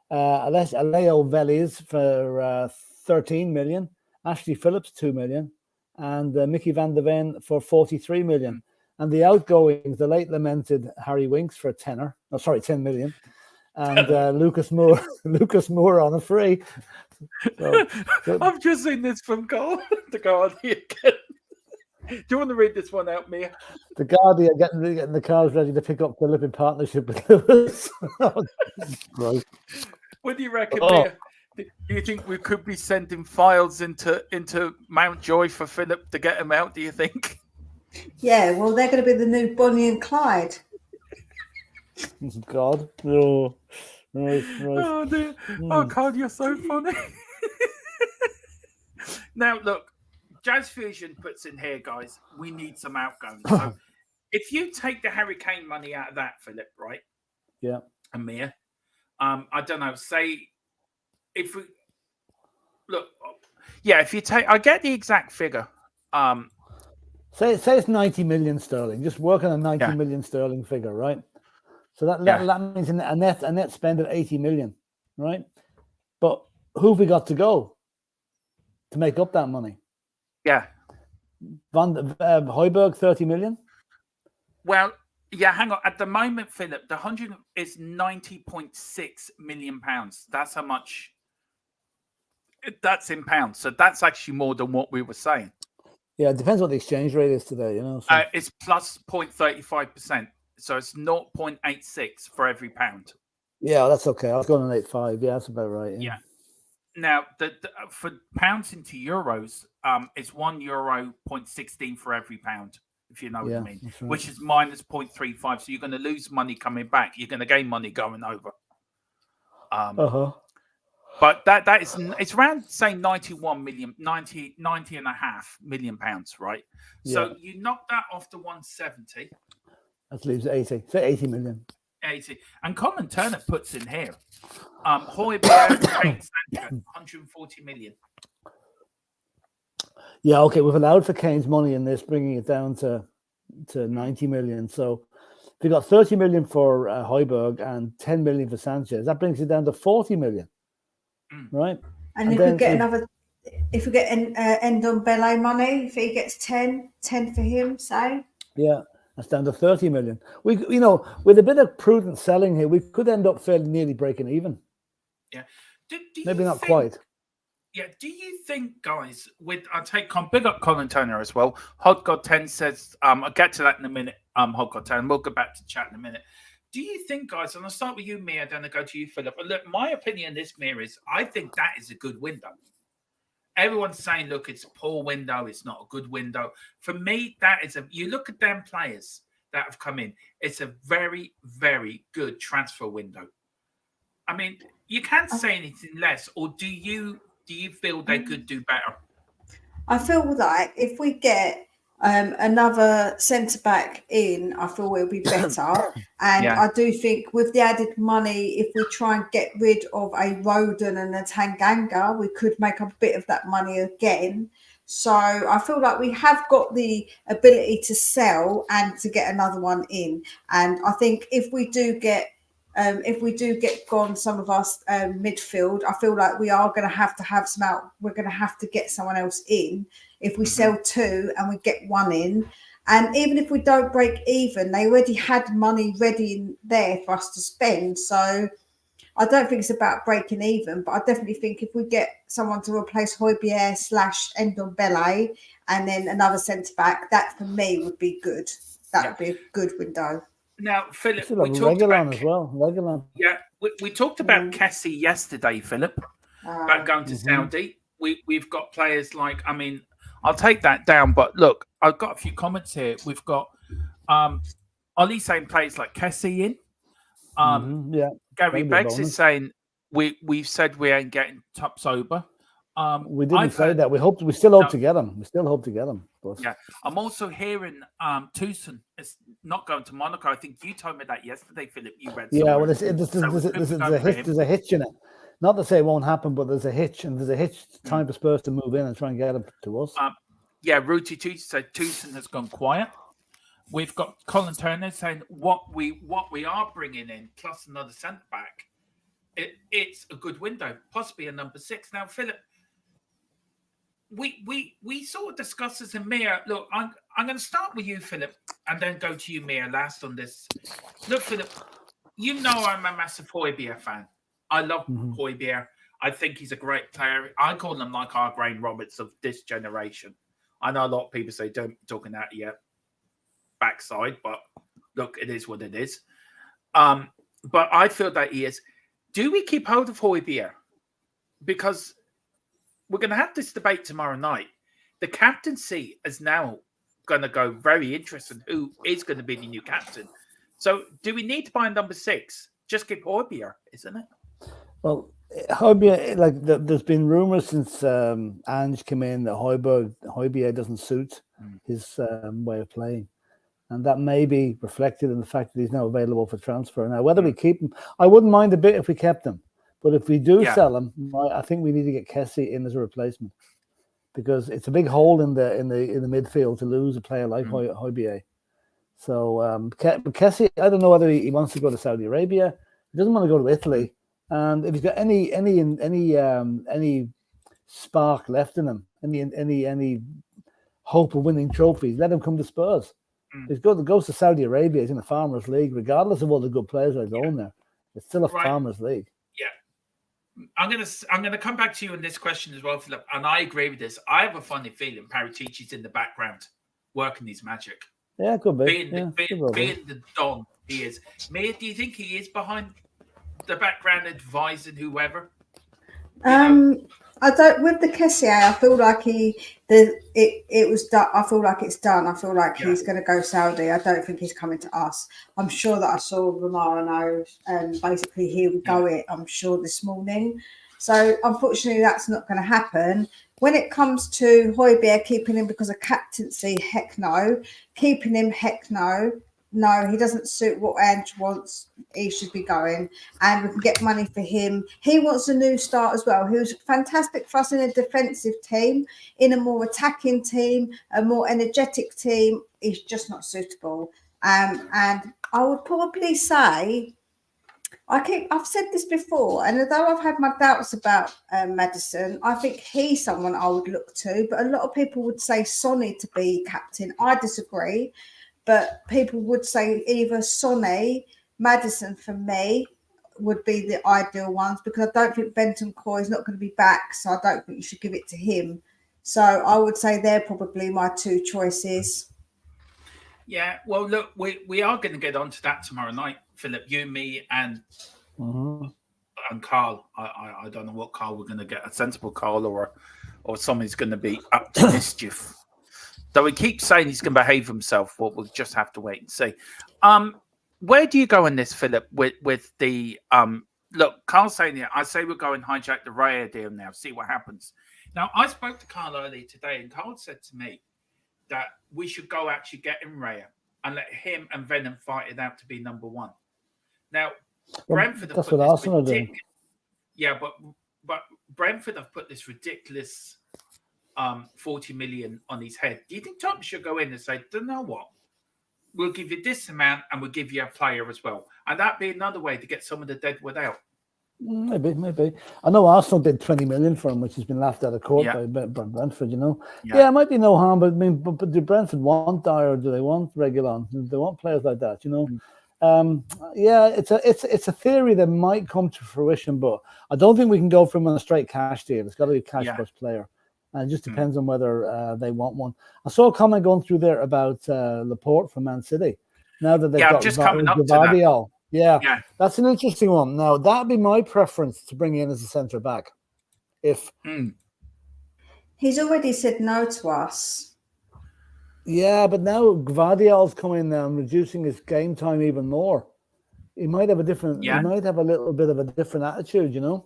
Aleo Veliz for 13 million. Ashley Phillips, 2 million. And Micky van de Ven for 43 million. And the outgoings, the late lamented Harry Winks for 10 million. And Lucas Moore on a free. So, I've just seen this from the Guardian again. Do you want to read this one out, Mia? The Guardian getting the cars ready to pick up Philip in partnership with Lewis. Right. What do you reckon, Mia? Do you think we could be sending files into Mountjoy for Philip to get him out? Do you think? Yeah, well, they're going to be the new Bonnie and Clyde. God, no. Right. Oh, dear. Oh, God, you're so funny. Now, look, Jazz Fusion puts in here, guys, we need some outgoings. So if you take the Harry Kane money out of that, Philip, right? Yeah. And Mia, I don't know, say if we look, if you take, I get the exact figure. Say it's 90 million sterling. Just work on a 90 million sterling figure, right? So that means a net spend of 80 million, right? But who've we got to go to make up that money? Yeah. Højbjerg, 30 million? Well, yeah, hang on. At the moment, Philip, the 100 is 90.6 million pounds. That's how much. That's in pounds. So that's actually more than what we were saying. Yeah, it depends what the exchange rate is today, you know. So. It's plus 0.35%. So it's 0.86 for every pound. Yeah, that's okay. I was going on 8.5. Yeah, that's about right. Yeah. Now, for pounds into euros, it's €1.16 for every pound, if you know what I mean, right. Which is minus 0.35. So you're going to lose money coming back. You're going to gain money going over. But that is, it's around, say, 90 and a half million pounds, right? Yeah. So you knock that off to 170. That leaves 80. Say 80 million. 80. And Colin Turner puts in here. Højbjerg, Kane, Sancho, 140 million. Yeah, okay. We've allowed for Kane's money in this, bringing it down to 90 million. So if you got 30 million for Højbjerg and 10 million for Sanchez, that brings it down to 40 million. Right? And if we get another, if we get Ndombele money, if he gets 10 for him, say. Yeah. That's down to 30 million. We, with a bit of prudent selling here, we could end up fairly nearly breaking even. Yeah. Maybe not quite. Yeah. Do you think, guys, I'll take big up Colin Turner as well. Hot God 10 says, I'll get to that in a minute, Hot God 10. We'll go back to chat in a minute. Do you think, guys, and I'll start with you, Mia, then I'll go to you, Philip. Look, my opinion this, Mia, is I think that is a good window. Everyone's saying, look, it's a poor window. It's not a good window. For me, you look at them players that have come in, it's a very, very good transfer window. I mean, you can't say anything less, or do you feel they could do better? I feel like if we get another centre back in, I feel it'll be better. And Yeah. I do think with the added money, if we try and get rid of a Roden and a Tanganga, we could make a bit of that money again. So I feel like we have got the ability to sell and to get another one in. And I think if we do get gone some of us midfield, I feel like we are going to have some out. We're going to have to get someone else in. If we sell two and we get one in, and even if we don't break even, they already had money ready in there for us to spend. So I don't think it's about breaking even, but I definitely think if we get someone to replace Højbjerg / Ndombele and then another centre back, that for me would be good. That would be a good window. Now, Philip, Still have we talked about as well. Regular. Yeah, we talked about Kessie yesterday, Philip, about going to Saudi. We've got players like, I mean, I'll take that down, but look, I've got a few comments here. We've got Ollie saying players like Kessie in. Gary Beggs is saying we've said we ain't getting top sober. We didn't say that. We still hope to get him. We still hope to get him. But yeah, I'm also hearing Tucson is not going to Monaco. I think you told me that yesterday, Philip. You read. Yeah, well, there's a hitch in it. Not to say it won't happen, but there's a hitch, and there's a hitch time for Spurs to move in and try and get him to us. Yeah, Ruti Tucci said Tucson has gone quiet. We've got Colin Turner saying what we are bringing in plus another centre back. It's a good window, possibly a number 6. Now, Philip, we sort of discussed this in Mia. Look, I'm going to start with you, Philip, and then go to you, Mia, last on this. Look, Philip, you know I'm a massive Højbjerg fan. I love Højbjerg. I think he's a great player. I call him like our Graham Roberts of this generation. I know a lot of people say don't be talking out of your backside, but look, it is what it is. But I feel that he is. Do we keep hold of Højbjerg? Because we're going to have this debate tomorrow night. The captaincy is now going to go very interesting. Who is going to be the new captain? So, do we need to buy a number 6? Just keep Højbjerg, isn't it? Well, Højbjerg, there's been rumours since Ange came in that Højbjerg doesn't suit his way of playing, and that may be reflected in the fact that he's now available for transfer. Now, whether we keep him, I wouldn't mind a bit if we kept him. But if we do sell him, I think we need to get Kessie in as a replacement, because it's a big hole in the midfield to lose a player like Højbjerg. So, but Kessie, I don't know whether he wants to go to Saudi Arabia. He doesn't want to go to Italy, and if he's got any spark left in him, any hope of winning trophies, let him come to Spurs. If he goes to Saudi Arabia, he's in the Farmers League, regardless of all the good players that are going there. It's still a Farmers League. I'm gonna come back to you on this question as well, Philip. And I agree with this. I have a funny feeling Paratici's in the background working his magic. Yeah, it could be. Being the Don he is. Mia, do you think he is behind the background advising whoever? I don't. With the Kessie, I feel like it was done. I feel like it's done. I feel like he's going to go Saudi. I don't think he's coming to us. I'm sure that I saw Romano basically here we go it. I'm sure this morning. So unfortunately, that's not going to happen. When it comes to Højbjerg keeping him because of captaincy, heck no. Keeping him, heck no. No, he doesn't suit what Ange wants. He should be going, and we can get money for him. He wants a new start as well. He was fantastic for us in a defensive team, in a more attacking team, a more energetic team. He's just not suitable. And I would probably say, I've said this before, and although I've had my doubts about Maddison, I think he's someone I would look to. But a lot of people would say Sonny to be captain. I disagree. But people would say either Sonny, Maddison for me would be the ideal ones, because I don't think Bentancur is not going to be back, so I don't think you should give it to him. So I would say they're probably my 2 choices. Yeah, well, look, we are going to get onto that tomorrow night, Philip. You, me, and Carl. I don't know what Carl we're going to get, a sensible Carl or somebody's going to be up to mischief. Though he keeps saying he's going to behave himself, but we'll just have to wait and see. Where do you go in this, Philip, with the look, Carl's saying here, I say we're going hijack the Raya deal now, see what happens. Now, I spoke to Carl earlier today, and Carl said to me that we should go actually get him Raya and let him and Venom fight it out to be number one. Now, Brentford have that's put what this Arsenal are doing. ridiculous. Yeah, but Brentford have put this ridiculous 40 million on his head. Do you think Tottenham should go in and say, "Do you know what? We'll give you this amount and we'll give you a player as well," and that'd be another way to get some of the deadwood out. Maybe. I know Arsenal did 20 million for him, which has been laughed out of court by Brentford. You know, it might be no harm, but I mean, but do Brentford want Dyer or do they want Reguilon? Do they want players like that? You know. It's a theory that might come to fruition, but I don't think we can go from a straight cash deal. It's got to be a cash plus player, and it just depends on whether they want one. I saw a comment going through there about Laporte from Man City. Now that they've got just coming up to Gvardiol. Yeah, that's an interesting one. Now that'd be my preference to bring in as a centre back. If he's already said no to us. Yeah, but now Gvardiol's coming now and reducing his game time even more. He might have a different. He might have a little bit of a different attitude, you know.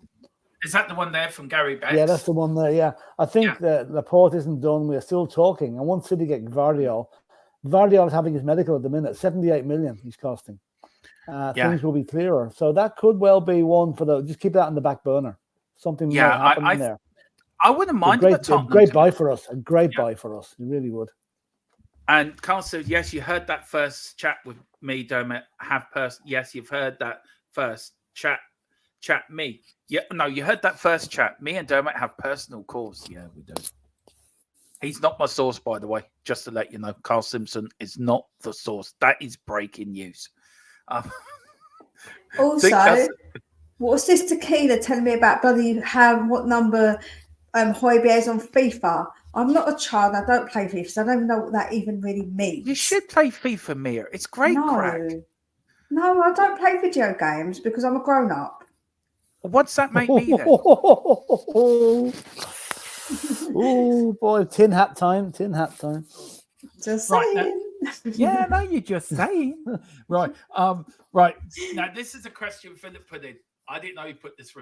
Is that the one there from Gary Beck? Yeah, that's the one there. Yeah, I think that Laporte isn't done. We're still talking. I want City to get Gvardiol. Gvardiol is having his medical at the minute. 78 million he's costing. Things will be clearer. So that could well be one for the. Just keep that in the back burner. Something might happen in there. I wouldn't mind a great buy for us. A great buy for us. It really would. And Carl said, yes, you heard that first chat with me, Dermot. Yes, you've heard that first chat me. Yeah, no, you heard that first chat. Me and Dermot have personal calls. Yeah, we do. He's not my source, by the way, just to let you know. Carl Simpson is not the source. That is breaking news. Also, what's this tequila telling me about bloody what number Højbjerg is on FIFA? I'm not a child. I don't play FIFA, so I don't even know what that even really means. You should play FIFA, Mia. It's great crack. No, I don't play video games because I'm a grown-up. What's that make me then? Oh, boy. Tin hat time. Just saying. Yeah, no, you're just saying. Right. Right. Now, this is a question Philip put in. I didn't know he put this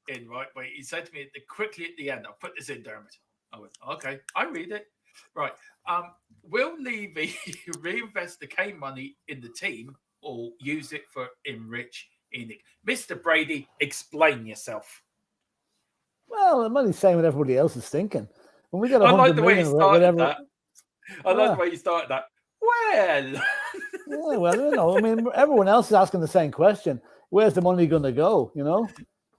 in, right? But he said to me quickly at the end, I'll put this in, Dermot. I went, okay, I read it. Right. Will Levy reinvest the Kane money in the team or use it for enrich Enoch? Mr. Brady, explain yourself. Well, I'm only saying what everybody else is thinking. When we got I like the way you started that. I like the way you started that. Well, you know, I mean, everyone else is asking the same question. Where's the money going to go? You know,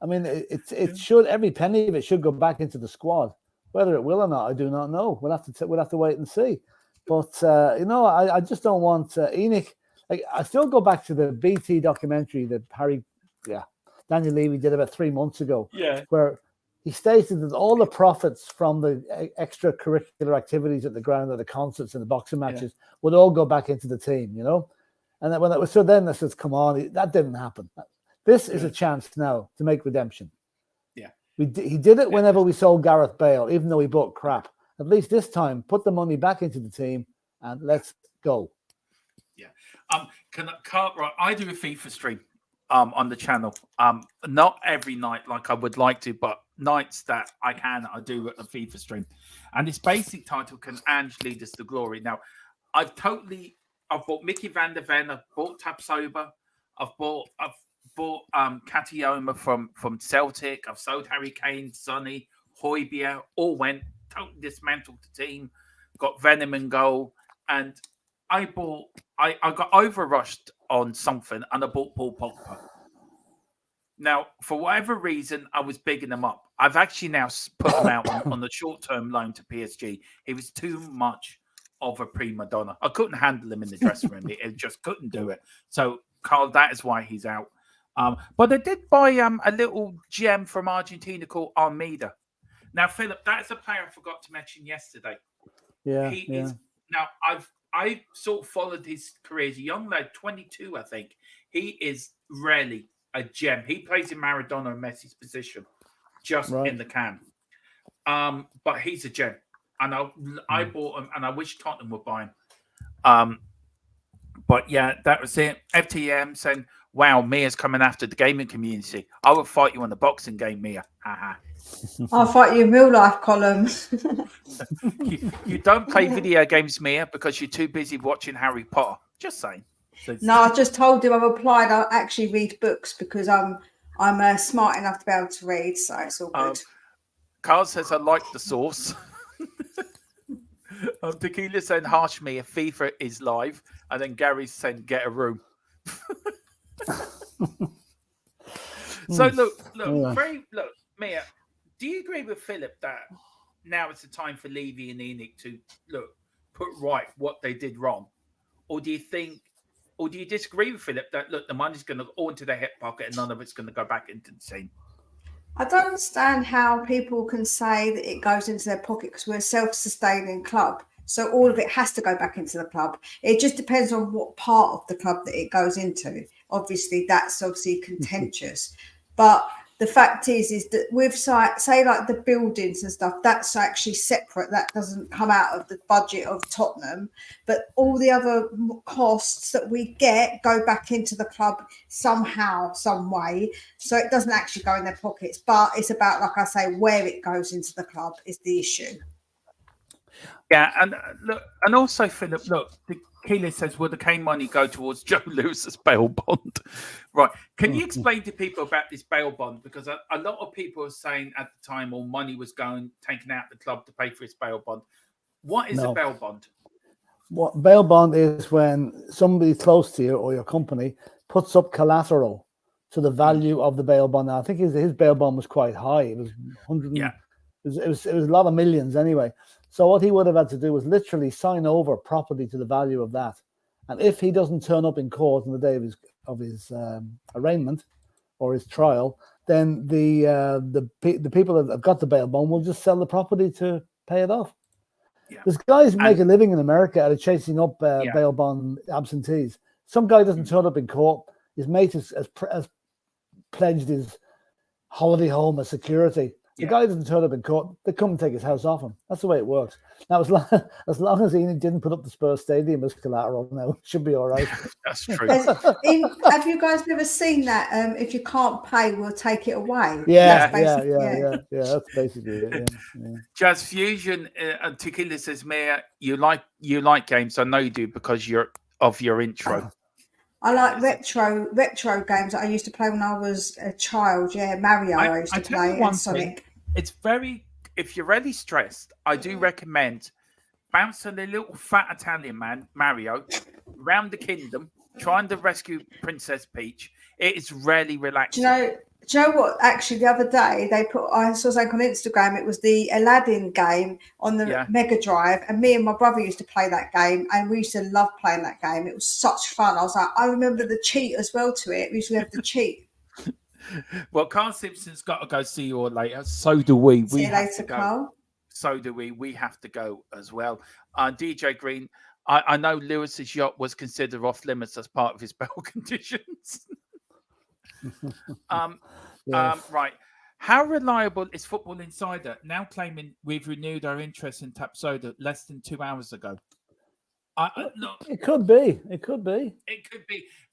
I mean, it should, every penny of it should go back into the squad. Whether it will or not, I do not know. We'll have to wait and see. But you know, I just don't want Enoch. Like, I still go back to the BT documentary that Daniel Levy did about 3 months ago. Yeah, where he stated that all the profits from the extracurricular activities at the ground, the concerts and the boxing matches, would all go back into the team. You know, and that when that was so, then I says, "Come on, that didn't happen. This is a chance now to make redemption." He did it whenever we sold Gareth Bale, even though he bought crap. At least this time, put the money back into the team and let's go. Yeah. Right, I do a FIFA stream on the channel. Not every night like I would like to, but nights that I can, I do a FIFA stream. And its basic title, Can Ange Lead Us to Glory? Now, I've bought Micky van der Ven, I've bought Tapsoba, I've bought Katioma from Celtic. I've sold Harry Kane, Sonny, Højbjerg, all went, totally dismantled the team, got Venom in goal, and I got overrushed on something and I bought Paul Pogba. Now, for whatever reason, I was bigging them up. I've actually now put him out on the short-term loan to PSG. He was too much of a prima donna. I couldn't handle him in the dressing room. It just couldn't do it. So, Carl, that is why he's out. But I did buy a little gem from Argentina called Almeida. Now, Philip, that's a player I forgot to mention yesterday. Yeah, he is. Now, I sort of followed his career as a young lad, 22, I think. He is rarely a gem. He plays in Maradona and Messi's position, just in the can. But he's a gem, and I bought him, and I wish Tottenham would buy him. But yeah, that was it. FTM saying, Wow, Mia's coming after the gaming community. I will fight you on the boxing game, Mia. Haha. I'll fight you in real life, Colin. You don't play video games, Mia, because you're too busy watching Harry Potter. Just saying. No, I just told him I replied. I actually read books because I'm smart enough to be able to read, so it's all good. Carl says I like the sauce. Tequila saying harsh Mia, FIFA is live, and then Gary's saying get a room. So look, Mia, do you agree with Philip that now it's the time for Levy and Enoch to put right what they did wrong, or do you disagree with Philip that the money's going to go into their hip pocket and none of it's going to go back into the team? I don't understand how people can say that it goes into their pocket because we're a self-sustaining club. So all of it has to go back into the club. It just depends on what part of the club that it goes into. Obviously, that's contentious. But the fact is that with say like the buildings and stuff, that's actually separate. That doesn't come out of the budget of Tottenham. But all the other costs that we get go back into the club somehow, some way. So it doesn't actually go in their pockets. But it's about, like I say, where it goes into the club is the issue. Yeah, and also Philip, the Keeler says, will the Kane money go towards Joe Lewis's bail bond? Right. Can you explain to people about this bail bond? Because a lot of people are saying at the time all money was taken out of the club to pay for his bail bond. What is a bail bond? What bail bond is when somebody close to you or your company puts up collateral to the value of the bail bond. Now, I think his bail bond was quite high. It was 100. Yeah. It was a lot of millions anyway. So what he would have had to do was literally sign over property to the value of that. And if he doesn't turn up in court on the day of his arraignment or his trial, then the people that have got the bail bond will just sell the property to pay it off. Yeah. There's guys who make a living in America out of chasing up bail bond absentees. Some guy doesn't turn up in court. His mate has pledged his holiday home as security. The guy doesn't turn up in court. They come and take his house off him. That's the way it works. Now, as long as he didn't put up the Spurs stadium as collateral, now it should be all right. That's true. Have you guys ever seen that? If you can't pay, we'll take it away. Yeah. That's basically it. Yeah. Jazz Fusion and Tequila says, Mayor, you like games. I know you do because of your intro. I like retro games that I used to play when I was a child. Yeah, Mario I used to play and Sonic. It's if you're really stressed, I do recommend bouncing a little fat Italian man, Mario, around the kingdom, trying to rescue Princess Peach. It is really relaxing. Do you know what? Actually, the other day I saw something on Instagram. It was the Aladdin game on the Mega Drive, and me and my brother used to play that game, and we used to love playing that game. It was such fun. I was like, I remember the cheat as well to it. We used to have the cheat. Well, Carl Simpson's got to go see you all later. So do we. See you later, Carl. So do we. We have to go as well. DJ Green, I know Lewis's yacht was considered off limits as part of his bail conditions. Right. How reliable is Football Insider now claiming we've renewed our interest in Tapsoda less than 2 hours ago? Look, it could be. It could be.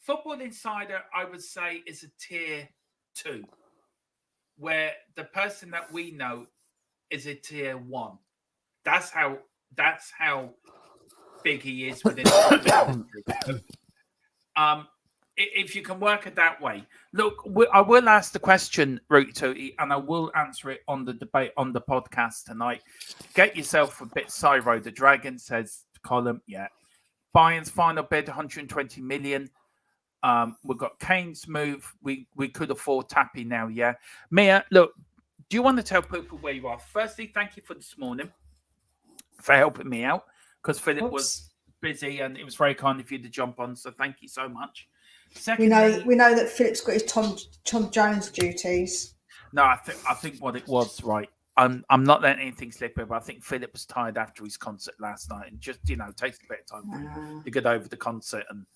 Football Insider, I would say, is a tier 2, where the person that we know is a tier 1. That's how big he is within the industry. If you can work it that way. Look, I will ask the question, Root Tootie, and I will answer it on the debate on the podcast tonight. Get yourself a bit Cyro the Dragon, says Colin. Yeah. Bayern's final bid, 120 million. We've got Kane's move. We could afford Tappy now, yeah. Mia, look, do you want to tell people where you are? Firstly, thank you for this morning for helping me out, because Philip was busy and it was very kind of you to jump on, so thank you so much. Secondly, we know that Philip's got his Tom Jones duties. No, I think what it was, right. I'm not letting anything slip over. I think Philip was tired after his concert last night and just, takes a bit of time to get over the concert. And,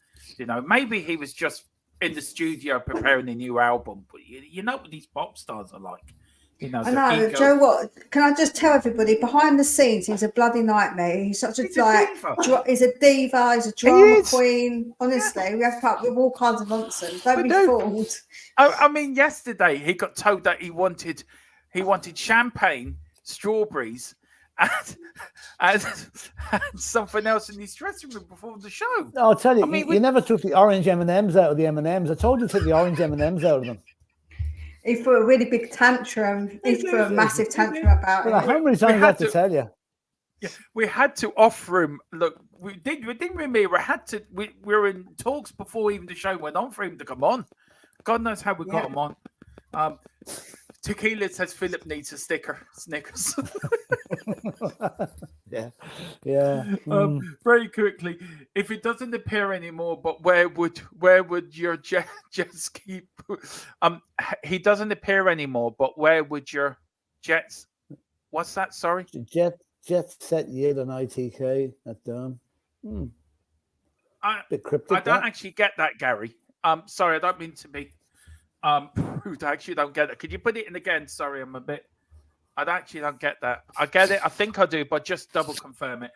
maybe he was just in the studio preparing a new album. But you know what these pop stars are like. I know. Do you know what? Can I just tell everybody? Behind the scenes, he's a bloody nightmare. He's such a he's a diva. He's a drama queen. Honestly, we have to put up with all kinds of nonsense. Don't be fooled. I mean, yesterday he got told that he wanted champagne, strawberries, and something else in his dressing room before the show. No, I'll tell you, you never took the orange M&Ms out of the M&Ms. I told you to take the orange M&Ms out of them. He threw a really big tantrum. He threw a massive tantrum about it. How many times I have to tell you? Yeah, we had to offer him. Look, we didn't really. We were in talks before even the show went on for him to come on. God knows how we got him on. Tequila says Philip needs a sticker. Snickers. Yeah. Very quickly, if it doesn't appear anymore, but where would your Jets keep? He doesn't appear anymore, but where would your Jets? What's that? Sorry. Jets set yet on ITK at Durham. Bit cryptic. I don't actually get that, Gary. Sorry, I don't mean to be rude. I actually don't get it. Could you put it in again? Sorry, I actually don't get that. I get it. I think I do, but just double confirm it.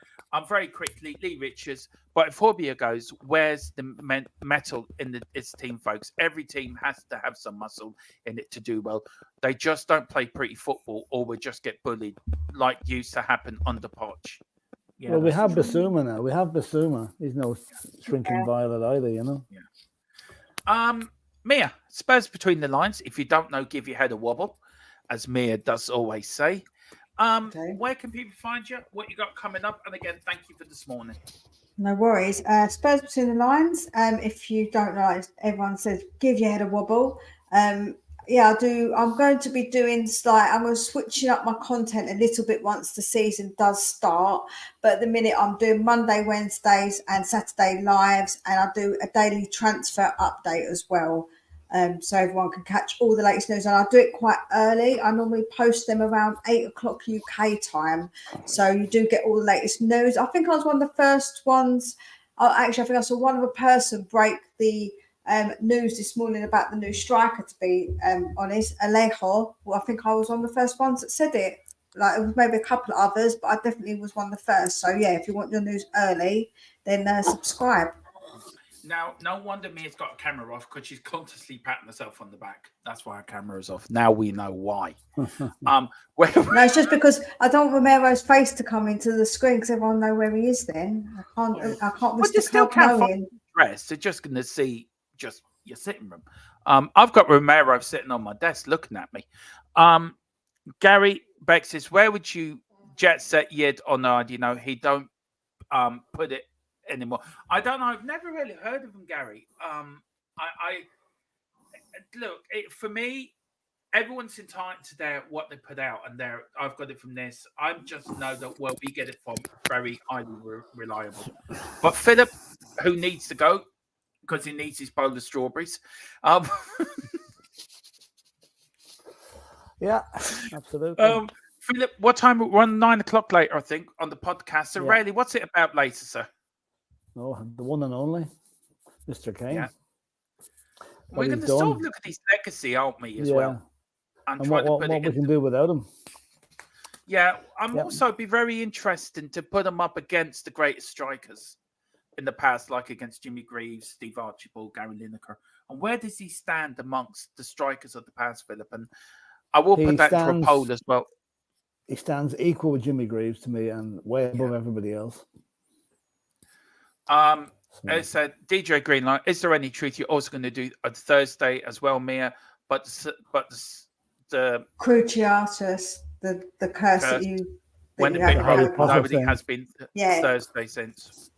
Very quickly, Lee Richards. But if Horbia goes, where's the metal in its team, folks? Every team has to have some muscle in it to do well. They just don't play pretty football, or we just get bullied, like used to happen under Poch. Yeah, well, we have Basuma now. We have Basuma. He's no shrinking violet either, you know. Yeah. Mia, Spurs between the lines. If you don't know, give your head a wobble, as Mia does always say. Where can people find you? What you got coming up? And again, thank you for this morning. No worries. Spurs between the lines. If you don't know, everyone says give your head a wobble. I do. I'm going to be doing I'm going to switching up my content a little bit once the season does start. But at the minute, I'm doing Monday, Wednesdays, and Saturday lives, and I do a daily transfer update as well. So everyone can catch all the latest news, and I do it quite early. I normally post them around 8 o'clock UK time, so you do get all the latest news. I think I was one of the first ones. I think I saw one other person break the news this morning about the new striker. To be honest, Alejo. Well, I think I was one of the first ones that said it. Like, it was maybe a couple of others, but I definitely was one of the first. So yeah, if you want your news early, then subscribe. Now, no wonder Mia's got a camera off, because she's consciously patting herself on the back. That's why her camera is off. Now we know why. No, it's just because I don't want Romero's face to come into the screen, because everyone know where he is. Then I can't. But you still can't find the dress. They're just going to see just your sitting room. I've got Romero sitting on my desk looking at me. Gary Beck says, where would you jet set Yed or Nard? You know, he don't put it anymore. I don't know. I've never really heard of him, Gary. I look, for me, everyone's entitled to what they put out, and I've got it from this. I just know that we get it from very highly reliable. But Philip, who needs to go because he needs his bowl of strawberries. Yeah, absolutely. Philip, what time? We're on 9 o'clock later, I think, on the podcast. So, really, what's it about later, sir? Oh, the one and only Mr. Kane. Yeah. We're going to sort of look at his legacy, aren't we, as well? And what we can do without him. Yeah, I'm also be very interested to put him up against the greatest strikers in the past, like against Jimmy Greaves, Steve Archibald, Gary Lineker. And where does he stand amongst the strikers of the past, Philip? And I will put that to a poll as well. He stands equal with Jimmy Greaves to me, and way above everybody else. It said DJ Greenlight. Is there any truth you're also going to do on Thursday as well, Mia? But the Cruciatus, the curse that you. When nobody has been Thursday since.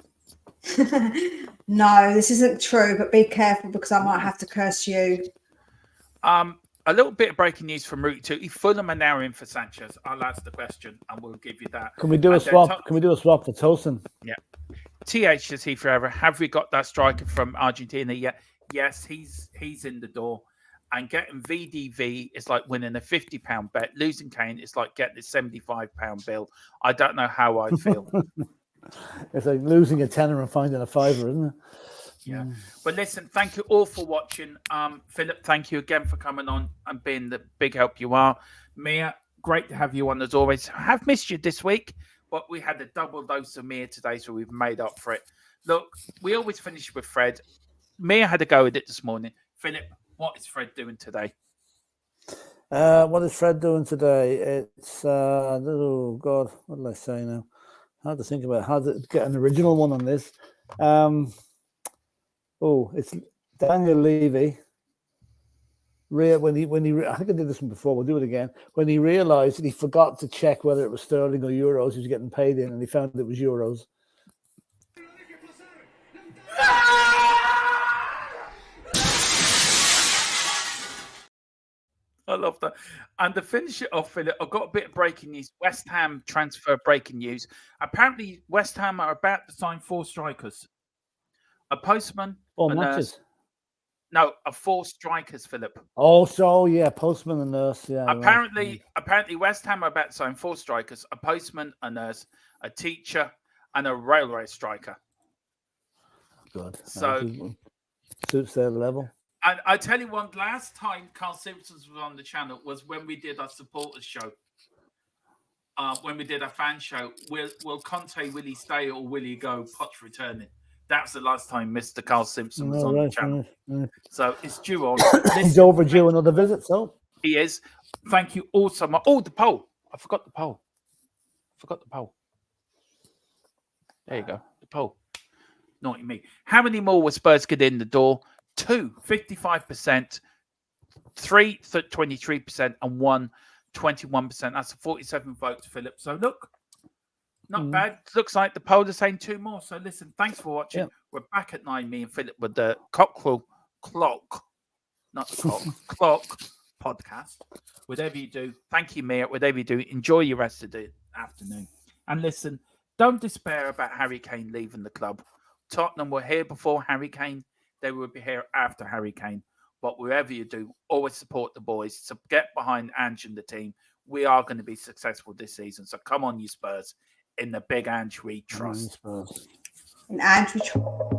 No, this isn't true. But be careful, because I might have to curse you. A little bit of breaking news from Route 2. Fulham are now in for Sanchez. I'll ask the question, and we'll give you that. Can we do a swap? Can we do a swap for Tosin? Yeah. TH is he forever. Have we got that striker from Argentina yet? Yes, he's in the door. And getting VDV is like winning a £50 bet. Losing Kane is like getting a £75 bill. I don't know how I feel. It's like losing a tenner and finding a fiver, isn't it? Yeah. But listen, thank you all for watching. Philip, thank you again for coming on and being the big help you are. Mia, great to have you on as always. I have missed you this week, but we had a double dose of Mia today, so we've made up for it. Look, we always finish with Fred. Mia had a go at it this morning. Philip, what is Fred doing today? What is Fred doing today? It's oh God, what did I say now? Hard to think about how to get an original one on this. It's Daniel Levy. When he, I think I did this one before. We'll do it again. When he realised that he forgot to check whether it was sterling or euros he was getting paid in, and he found it was euros. I love that. And to finish it off, Philip, I've got a bit of breaking news. West Ham transfer breaking news. Apparently, West Ham are about to sign 4 strikers. A postman, a nurse. No, 4 strikers, Philip. Oh, so yeah, postman and nurse. Yeah. Apparently, West Ham are about to sign 4 strikers: a postman, a nurse, a teacher, and a railway striker. Good. So suits their level. And I tell you one, last time Carl Simpsons was on the channel was when we did our supporters show. When we did our fan show, will Conte, will he stay or will he go? Potch returning. That's the last time Mr. Carl Simpson was on the channel. So it's due on. He's overdue another visit, so. He is. Thank you all so much. Oh, the poll. I forgot the poll. There you go. The poll. Naughty me. How many more will Spurs get in the door? 2, 55%, 3, 23%, and 1, 21%. That's 47 votes, Philip. So look, not bad. Looks like the poll is saying 2 more. So listen, thanks for watching. Yeah. We're back at 9, me and Philip, with the clock podcast. Whatever you do, thank you, Mia. Whatever you do, enjoy your rest of the afternoon. And listen, don't despair about Harry Kane leaving the club. Tottenham were here before Harry Kane. They will be here after Harry Kane. But wherever you do, always support the boys. So get behind Ange and the team. We are going to be successful this season. So come on, you Spurs. In the big Ange we trust. In Ange we trust.